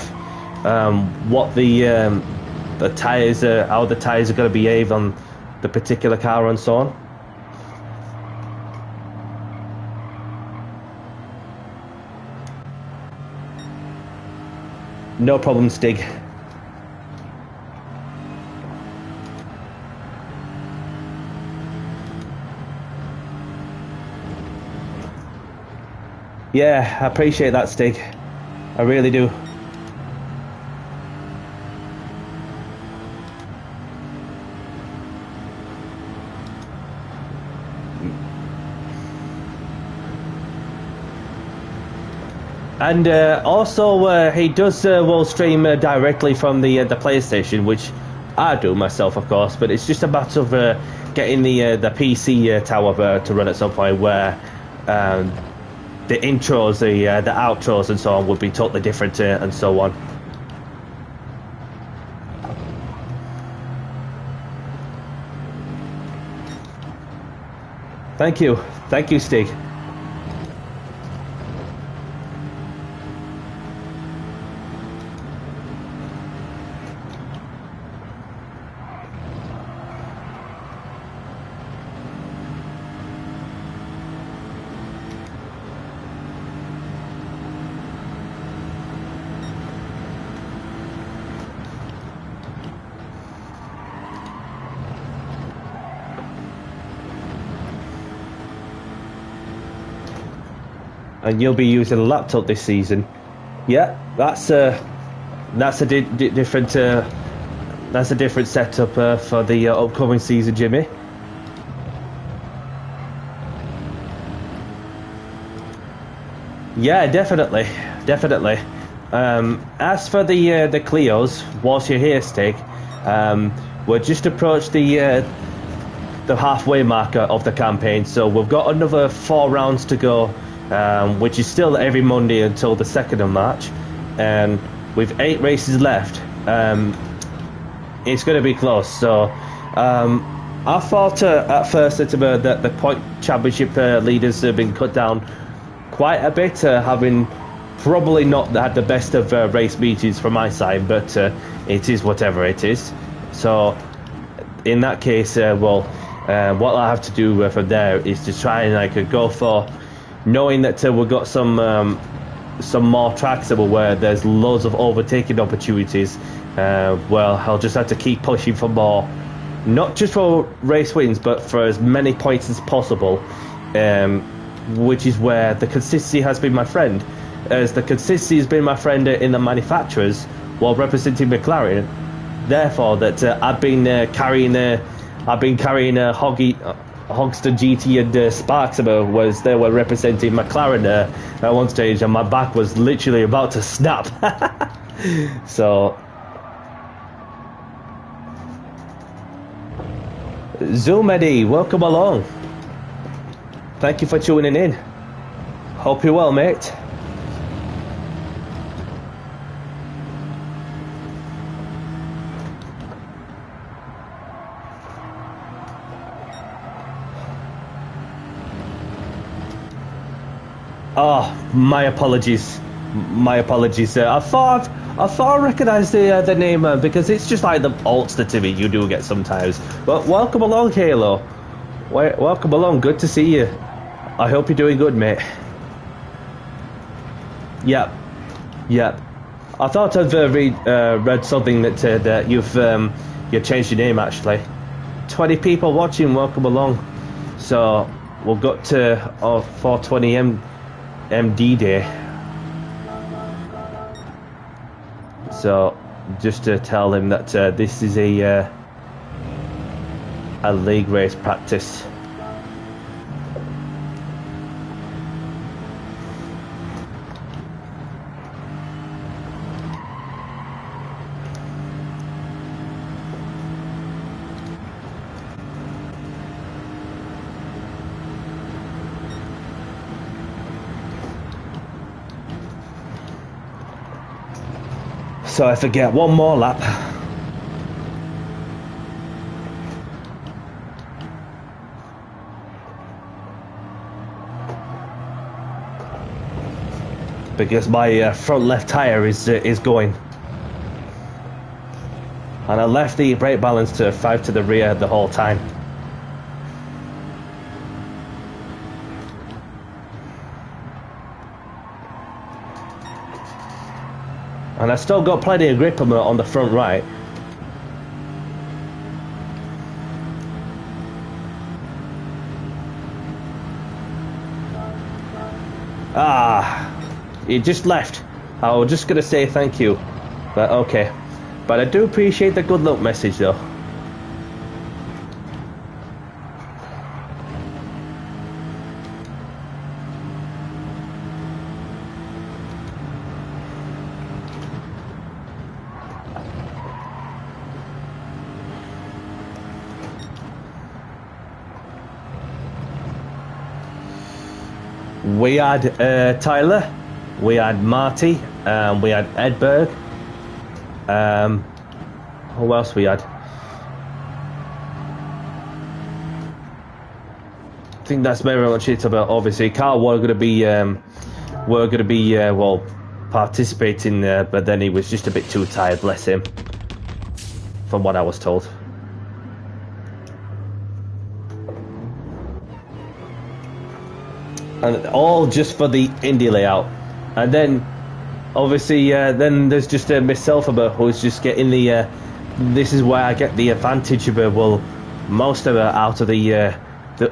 what the tires are, how the tires are going to behave on the particular car and so on. No problem, Stig. Yeah, I appreciate that, Stig. I really do. And also, he does will stream directly from the PlayStation, which I do myself, of course. But it's just a matter of getting the PC tower to run at some point, where the intros, the outros, and so on would be totally different, and so on. Thank you, Stig. And you'll be using a laptop this season. Yeah, that's a different setup for the upcoming season, Jimmy. Yeah, definitely. As for the Clios, whilst you're here, Stig, we're just approached the halfway marker of the campaign, so we've got another 4 rounds to go, which is still every Monday until the 2nd of March, and with 8 races left. It's going to be close. So I thought at first that the point championship leaders have been cut down quite a bit, having probably not had the best of race meetings from my side, but it is whatever it is. So in that case, what I have to do from there is to try and go for, knowing that we've got some more tracks where there's loads of overtaking opportunities. Well, I'll just have to keep pushing for more, not just for race wins, but for as many points as possible, which is where the consistency has been my friend. As the consistency has been my friend in the manufacturers while representing McLaren, therefore that I've been carrying Hogston GT and Sparks, whereas they were representing McLaren at one stage, and my back was literally about to snap. So Zoom Eddie, welcome along. Thank you for tuning in. Hope you're well, mate. Oh, my apologies. I thought I recognised the name because it's just like the Altster to me. You do get sometimes. But welcome along, Halo. Welcome along. Good to see you. I hope you're doing good, mate. Yep. I thought I'd read something that you've changed your name actually. 20 people watching. Welcome along. So we've got to 420 MD Day. So just to tell him that this is a league race practice. So I forget one more lap. because my front left tyre is going. And I left the brake balance to 5 to the rear the whole time. And I still got plenty of grip on the front right. He just left. I was just gonna say thank you, but okay. But I do appreciate the good luck message though. We had Tyler, we had Marty, we had Edberg. Who else we had? I think that's very much it. About obviously Carl were going to be well participating, but then he was just a bit too tired. Bless him, from what I was told. And all just for the indie layout. And then obviously then there's just myself about who's just getting the this is where I get the advantage of well, most of it out of the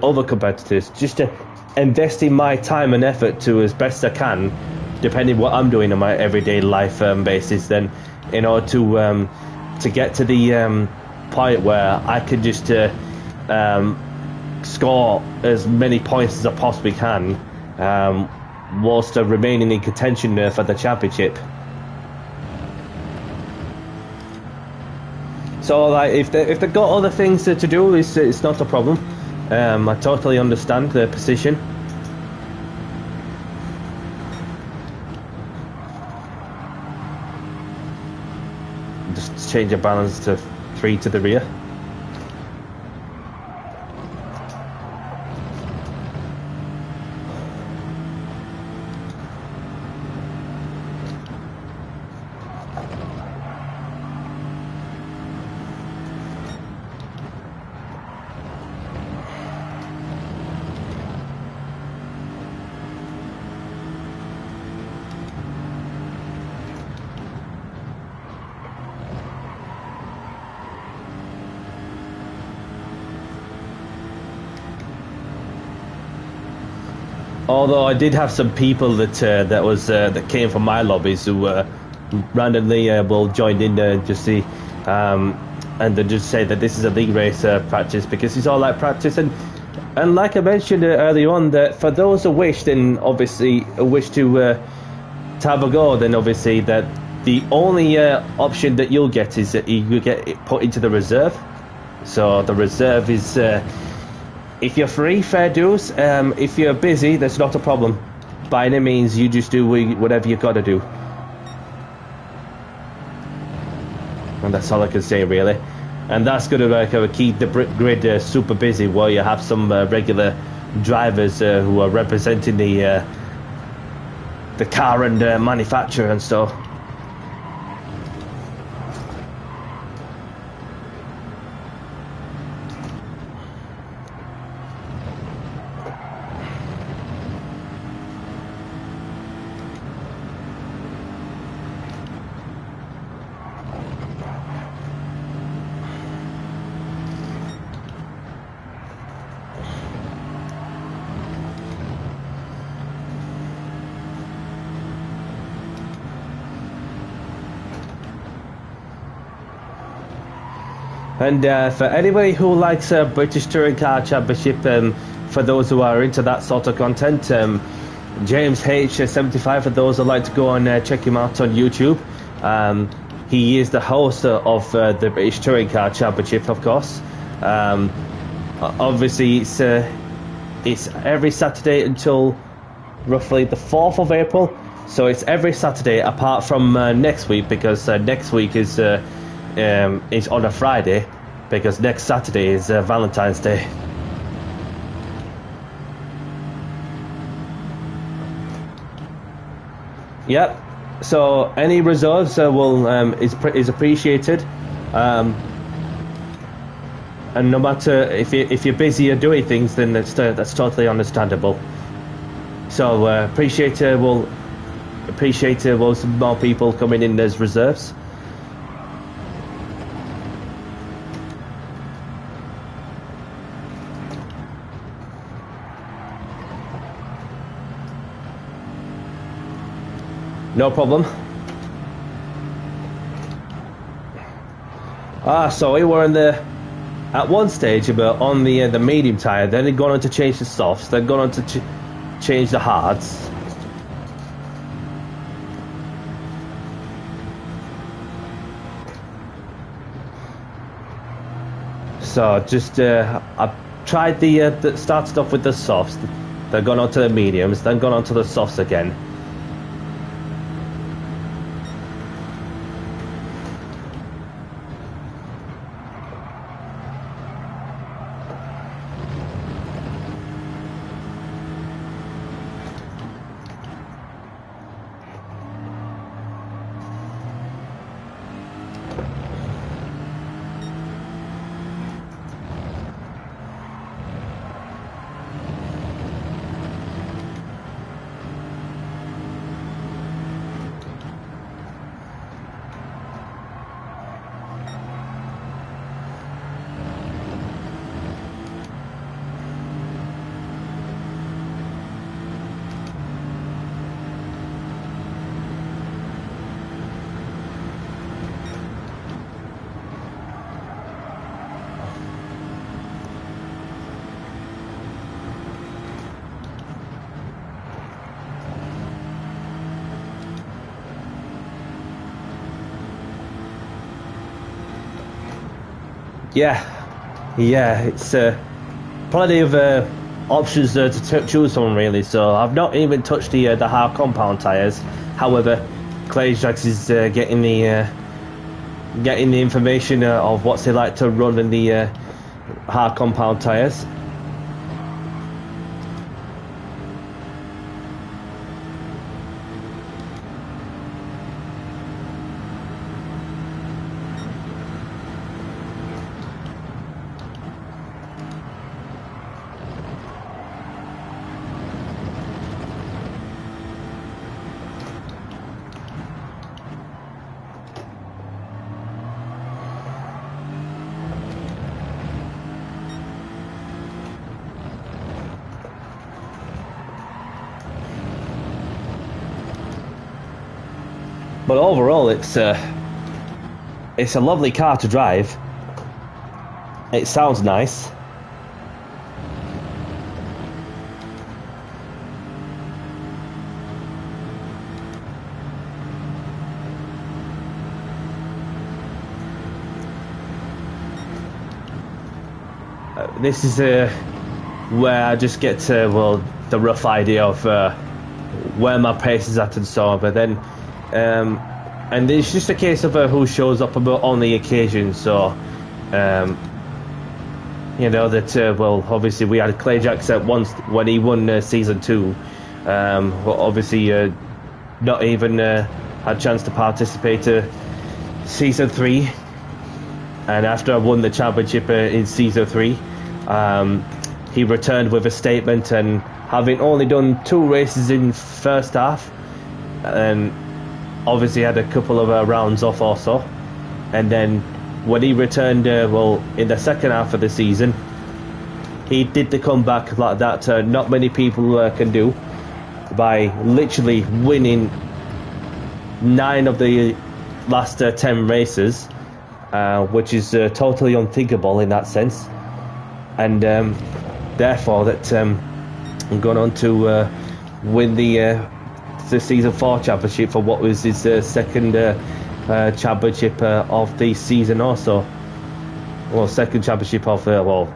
other competitors, just to invest in my time and effort to as best I can, depending what I'm doing on my everyday life basis, then in order to get to the point where I can just score as many points as I possibly can, whilst remaining in contention for the championship. So like, if they've got other things to do, it's not a problem. I totally understand their position. Just change the balance to 3 to the rear. Although I did have some people that came from my lobbies who randomly joined in just see and then just say that this is a league race practice, because it's all like practice, and like I mentioned earlier on, that for those who wish, then obviously wish to have a go, then obviously that the only option that you'll get is that you get it put into the reserve. So the reserve is if you're free, fair dues. If you're busy, that's not a problem. By any means, you just do whatever you've got to do. And that's all I can say, really. And that's going to keep the grid super busy, while you have some regular drivers who are representing the car and manufacturer and stuff. And for anybody who likes British Touring Car Championship, for those who are into that sort of content, James H75, for those who like to go and check him out on YouTube, he is the host of the British Touring Car Championship, of course. Obviously, it's every Saturday until roughly the 4th of April. So it's every Saturday apart from next week, because next week is on a Friday, because next Saturday is Valentine's Day. Yep. So any reserves is appreciated, and no matter if you're busy or doing things, then that's totally understandable. So appreciate some more people coming in as reserves. No problem. So we were at one stage about on the medium tire, then he'd gone on to change the softs, then gone on to change the hards. So just I tried the started off with the softs, then gone on to the mediums, then gone on to the softs again. Yeah, it's plenty of options there to choose from, really. So I've not even touched the hard compound tires. However, Clayjax is getting the information of what they like to run in the hard compound tires. But overall, it's a lovely car to drive. It sounds nice. This is where I just get to, well, the rough idea of where my pace is at and so on. But then and it's just a case of who shows up on the occasion. So you know that well, obviously we had Clayjax at once when he won season 2, but obviously not even had a chance to participate season 3, and after I won the championship in season 3, he returned with a statement, and having only done 2 races in first half, and obviously had a couple of rounds off also, and then when he returned well in the second half of the season, he did the comeback like that not many people can do, by literally winning 9 of the last 10 races, which is totally unthinkable in that sense. And therefore that I'm going on to win the season 4 championship for what was his second championship of the season also. Well, second championship of well,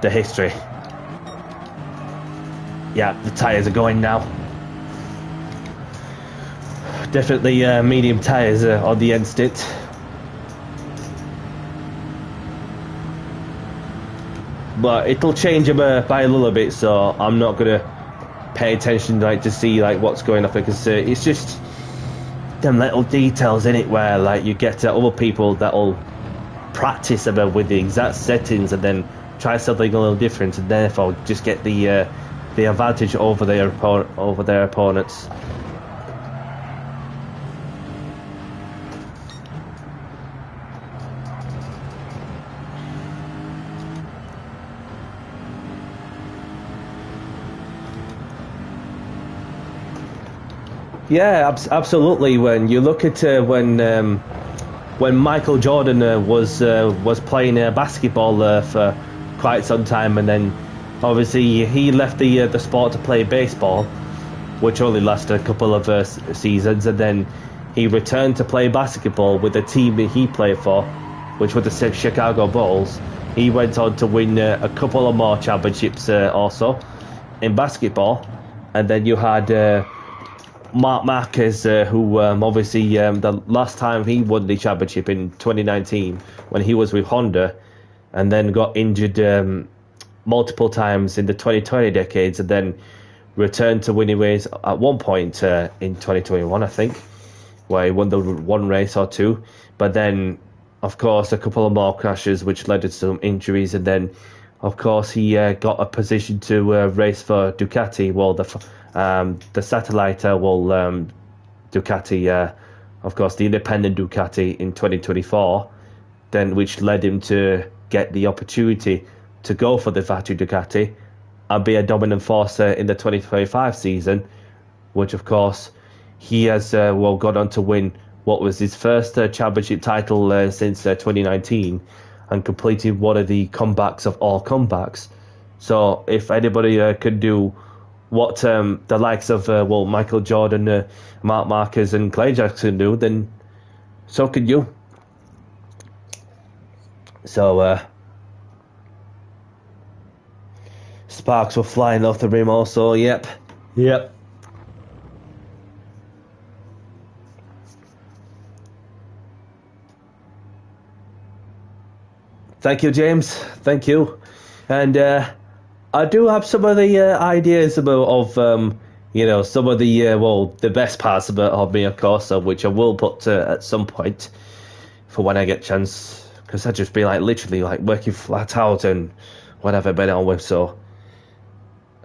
the history. Yeah, the tyres are going now. Definitely medium tyres on the end stint. But it'll change them by a little bit, so I'm not gonna pay attention, like, to see like what's going on, because it's just them little details in it where like you get other people that'll practice about with the exact settings and then try something a little different, and therefore just get the advantage over their opponents. Yeah, absolutely. When you look at when Michael Jordan was playing basketball for quite some time, and then obviously he left the sport to play baseball, which only lasted a couple of seasons, and then he returned to play basketball with the team that he played for, which were the Chicago Bulls. He went on to win a couple of more championships also in basketball, and then you had Mark Marquez, who obviously the last time he won the championship in 2019 when he was with Honda, and then got injured multiple times in the 2020 decades, and then returned to winning ways at one point in 2021, I think, where he won the one race or two. But then, of course, a couple of more crashes, which led to some injuries, and then, of course, he got a position to race for Ducati. Well, the satellite Ducati, of course, the independent Ducati in 2024, then which led him to get the opportunity to go for the factory Ducati and be a dominant force in the 2025 season, which of course he has gone on to win what was his first championship title since 2019, and completed one of the comebacks of all comebacks. So if anybody could do what the likes of Michael Jordan, Mark Marquez and Clay Jackson do, then so could you. So sparks were flying off the rim also. Yep. Thank you, James. Thank you. And I do have some of the ideas about some of the best parts of me, of course, which I will put at some point for when I get a chance, because I've just been like literally like working flat out and whatever I've been on with, so,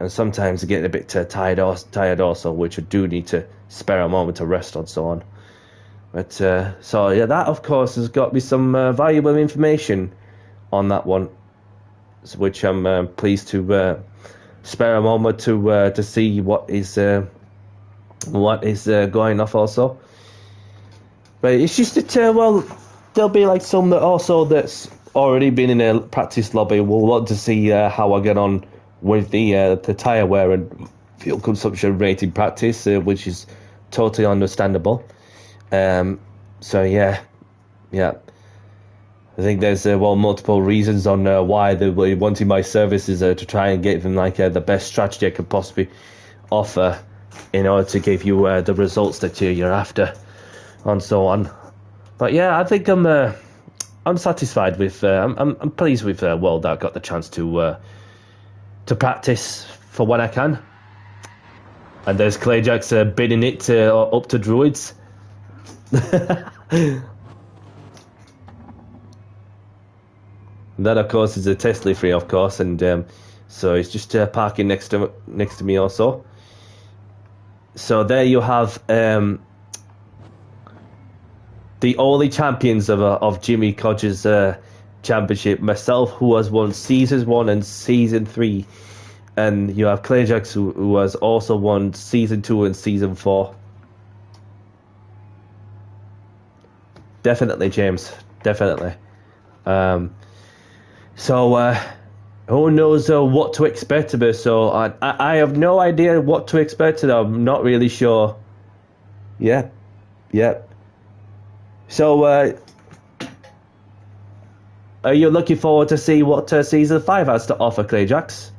and sometimes getting a bit tired also, which I do need to spare a moment to rest on, so on. But so yeah, that of course has got me some valuable information on that one, which I'm pleased to spare a moment to see what is going off also. But it's just that there'll be like some that also that's already been in a practice lobby will want to see how I get on with the tire wear and fuel consumption rating practice, which is totally understandable. So yeah. I think there's multiple reasons on why they were wanting my services to try and get them like the best strategy I could possibly offer in order to give you the results that you're after, and so on. But yeah, I think I'm satisfied with I'm pleased with that I got the chance to practice for when I can. And there's Clayjack's bidding it up to Druids. That, of course, is a Tesla free, of course, and so it's just parking next to me also. So there you have the only champions of Jimmy Codger's championship, myself, who has won Season 1 and Season 3, and you have Clayjax, who has also won Season 2 and Season 4. Definitely, James, definitely. So who knows what to expect of it? So I have no idea what to expect, and I'm not really sure. Yeah. So are you looking forward to see what Season 5 has to offer, Clayjax?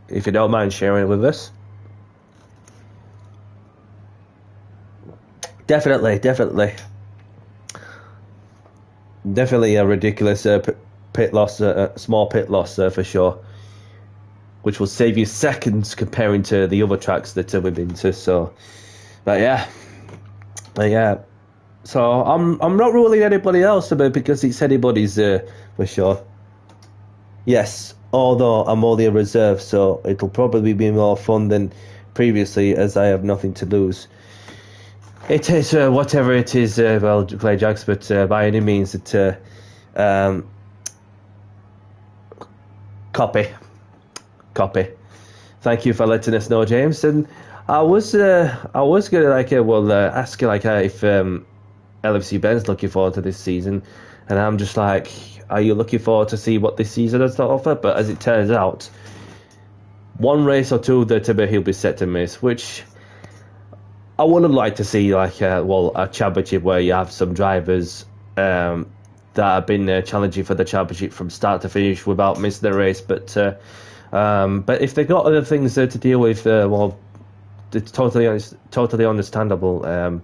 If you don't mind sharing it with us. Definitely a ridiculous pit loss, small pit loss for sure. which will save you seconds comparing to the other tracks that we've been to. So, but yeah. So I'm not ruling anybody else about because it's anybody's for sure. Yes, although I'm only a reserve, so it'll probably be more fun than previously as I have nothing to lose. It is whatever it is. Well, Clay Jacks, but by any means, copy. Thank you for letting us know, James. And I was gonna ask you if LFC Ben's looking forward to this season, and I'm just like, are you looking forward to see what this season has to offer? But as it turns out, one race or two that he'll be set to miss, which I would have liked to see, a championship where you have some drivers that have been challenging for the championship from start to finish without missing the race. But if they've got other things to deal with, it's totally understandable.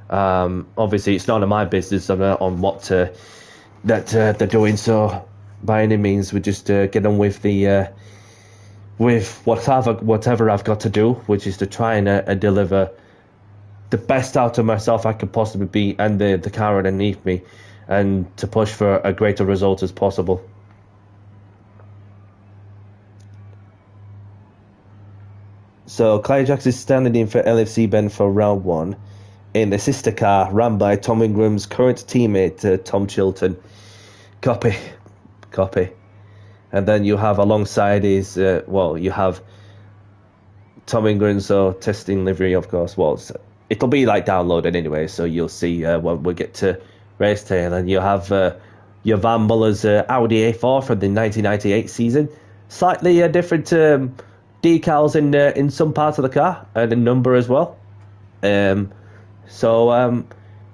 Obviously, it's none of my business on what that they're doing. So by any means, we just get on with the with whatever I've got to do, which is to try and deliver the best out of myself I could possibly be, and the car underneath me, and to push for a greater result as possible. So Clay Jacks is standing in for LFC Ben for round one in the sister car run by Tom Ingram's current teammate Tom Chilton. Copy. And then you have alongside his you have Tom Ingram's testing livery, of course. Well, it'll be downloaded anyway, so you'll see when we get to race day. And then you have your Van Muller's Audi A4 from the 1998 season. Slightly different decals in some parts of the car and in number as well.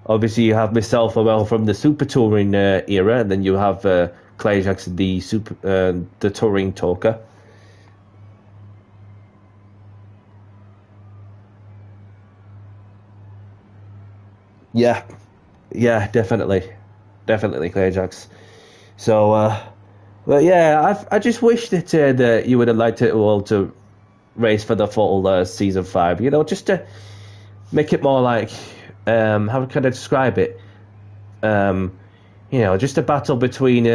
Obviously you have myself from the Super Touring era, and then you have Clay Jackson, the Touring Talker. Yeah, definitely, Clay Jacks. So, but yeah, I just wish that you would have liked it all to race for the full season 5. Just to make it more how can I describe it? Just a battle between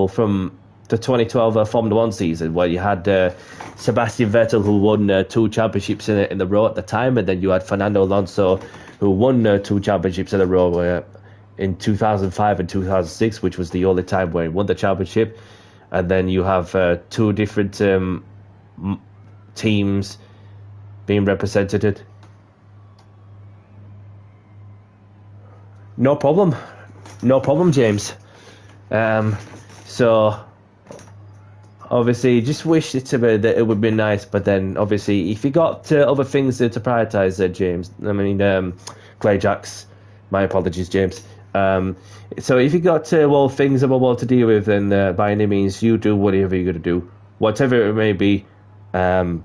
from the 2012 Formula 1 season, where you had Sebastian Vettel, who won 2 championships in the row at the time, and then you had Fernando Alonso, who won 2 championships in a row in 2005 and 2006, which was the only time where he won the championship. And then you have 2 different teams being represented. No problem, James. So obviously, just wish that it would be nice. But then, obviously, if you got other things to prioritize, James. Clay Jacks. My apologies, James. So if you got things about to deal with, then by any means, you do whatever you're going to do, whatever it may be. Like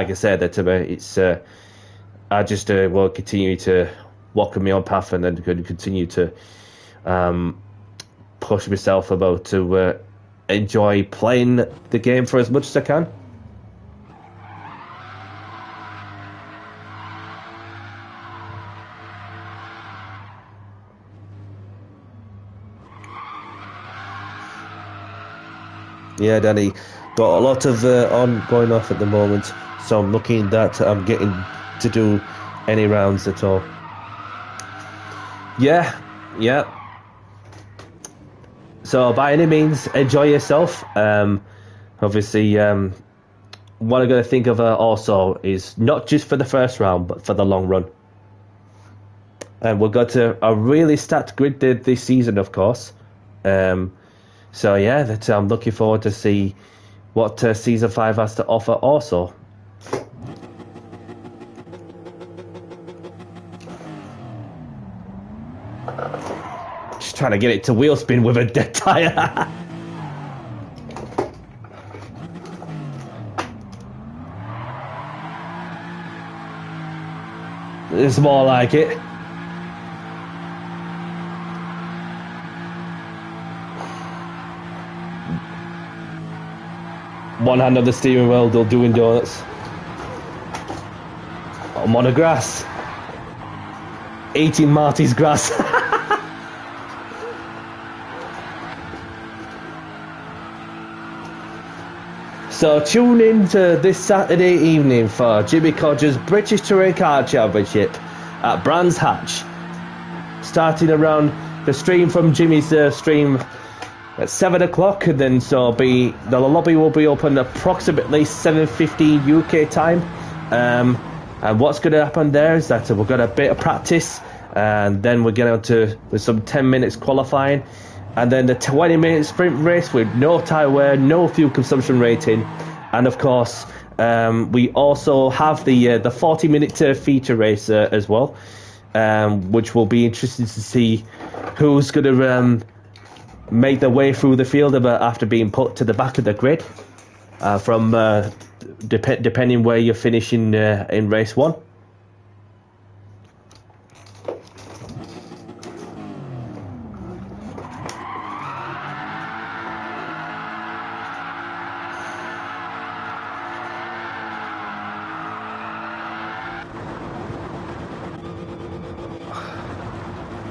I said, it's I just will continue to walk on my own path, and then continue to push myself to enjoy playing the game for as much as I can. Yeah, Danny, got a lot of going off at the moment, so I'm looking that I'm getting to do any rounds at all. Yeah. So by any means, enjoy yourself. Obviously, what I'm going to think of also is not just for the first round, but for the long run. And we've got a really stacked grid this season, of course. So yeah, I'm looking forward to see what Season 5 has to offer also. Just trying to get it to wheel spin with a dead tyre. It's more like it. One hand on the steering wheel, they're doing donuts. I'm on the grass. Eating Marty's grass. So tune in to this Saturday evening for Jimmy Codger's British Touring Car Championship at Brands Hatch. Starting around the stream from Jimmy's stream at 7 o'clock, and then the lobby will be open approximately 7:15 UK time. And what's going to happen there is that we've got a bit of practice, and then we're going to with some 10 minutes qualifying, and then the 20-minute sprint race with no tyre wear, no fuel consumption rating, and of course we also have the 40-minute feature race as well, which will be interesting to see who's going to make their way through the field after being put to the back of the grid from depending where you're finishing in race 1.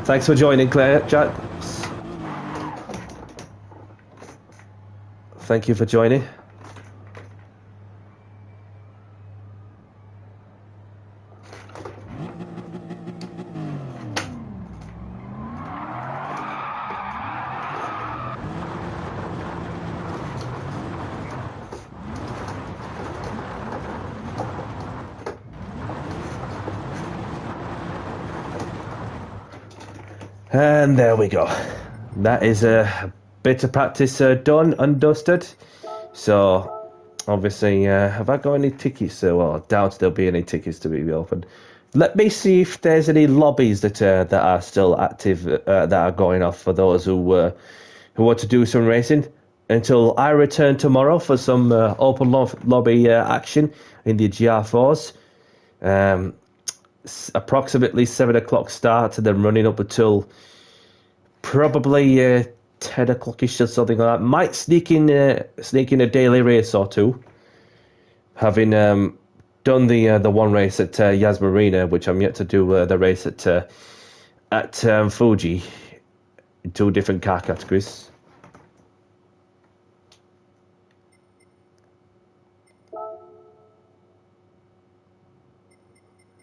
Thanks for joining, Claire. Jack. Thank you for joining. And there we go. That is a bit of practice done and dusted. So obviously, have I got any tickets? Well, I doubt there'll be any tickets to be opened. Let me see if there's any lobbies that are still active that are going off for those who want to do some racing. Until I return tomorrow for some open lobby action in the GR4s. Approximately 7 o'clock start, and then running up until probably 10 o'clock-ish or something like that. Might sneak in a daily race or two, having done the one race at Yas Marina, which I'm yet to do the race at Fuji in 2 different car categories.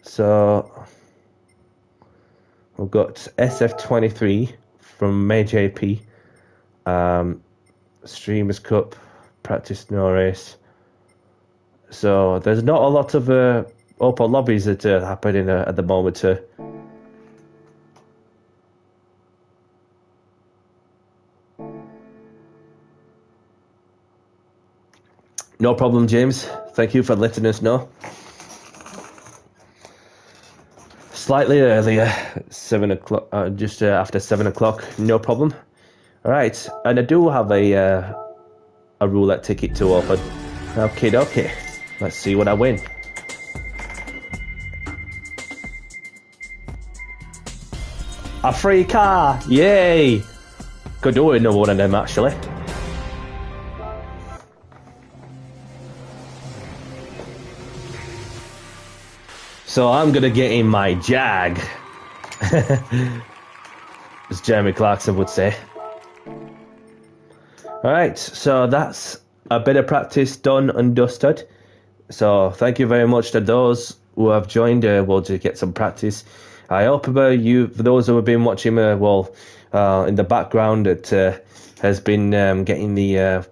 So we've got SF23 from May JP, Streamers Cup, Practice No Race. So there's not a lot of open lobbies that are happening at the moment. No problem, James. Thank you for letting us know. Slightly earlier, 7 o'clock, just after 7 o'clock, no problem. All right, and I do have a roulette ticket to open. Okay, let's see what I win. A free car, yay! Could do it in one of them actually. So I'm going to get in my Jag, as Jeremy Clarkson would say. Alright, so that's a bit of practice done and dusted. So thank you very much to those who have joined. We'll just get some practice. I hope for those who have been watching, in the background, it has been getting the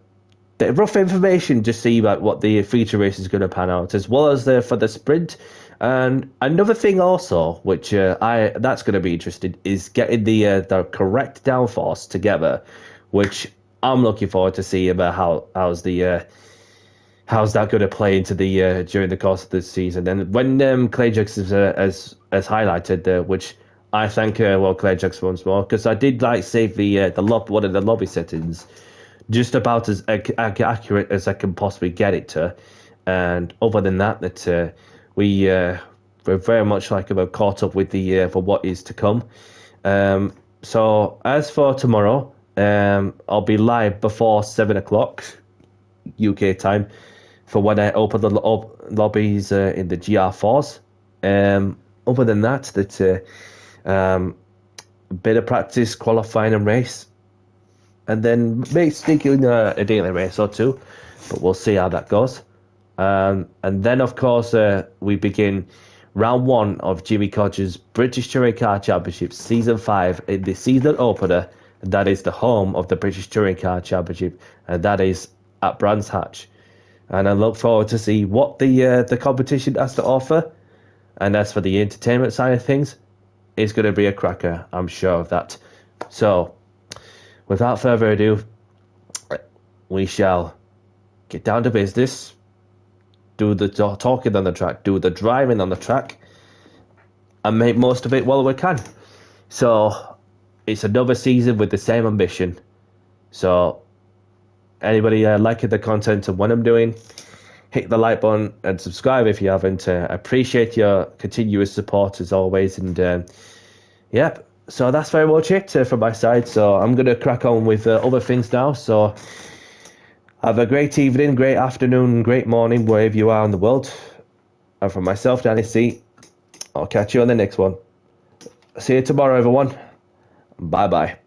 rough information to see about what the feature race is going to pan out, as well as for the sprint. And another thing also, which that's going to be interesting, is getting the correct downforce together, which I'm looking forward to see about how's that going to play into the during the course of this season. And when Clayjax has highlighted, which I thank Clayjax once more, because I did save one of the lobby settings just about as accurate as I can possibly get it to, and other than that we're very much about caught up with for what is to come. So as for tomorrow, I'll be live before 7 o'clock. UK time for when I open the lobbies in the GR4s. Other than that, that's a bit of practice, qualifying and race, and then maybe sneak in a daily race or two, but we'll see how that goes. And then, of course, we begin round 1 of Jimmy Codger's British Touring Car Championship Season 5 in the season opener, and that is the home of the British Touring Car Championship, and that is at Brands Hatch. And I look forward to see what the competition has to offer. And as for the entertainment side of things, it's going to be a cracker, I'm sure of that. So, without further ado, we shall get down to business, do the talking on the track, do the driving on the track, and make most of it while we can. So, it's another season with the same ambition. So, anybody liking the content and what I'm doing, hit the like button and subscribe if you haven't. Appreciate your continuous support as always. And yep, so that's very much it from my side. So I'm going to crack on with other things now. So have a great evening, great afternoon, great morning, wherever you are in the world. And from myself, Danny C, I'll catch you on the next one. See you tomorrow, everyone. Bye-bye.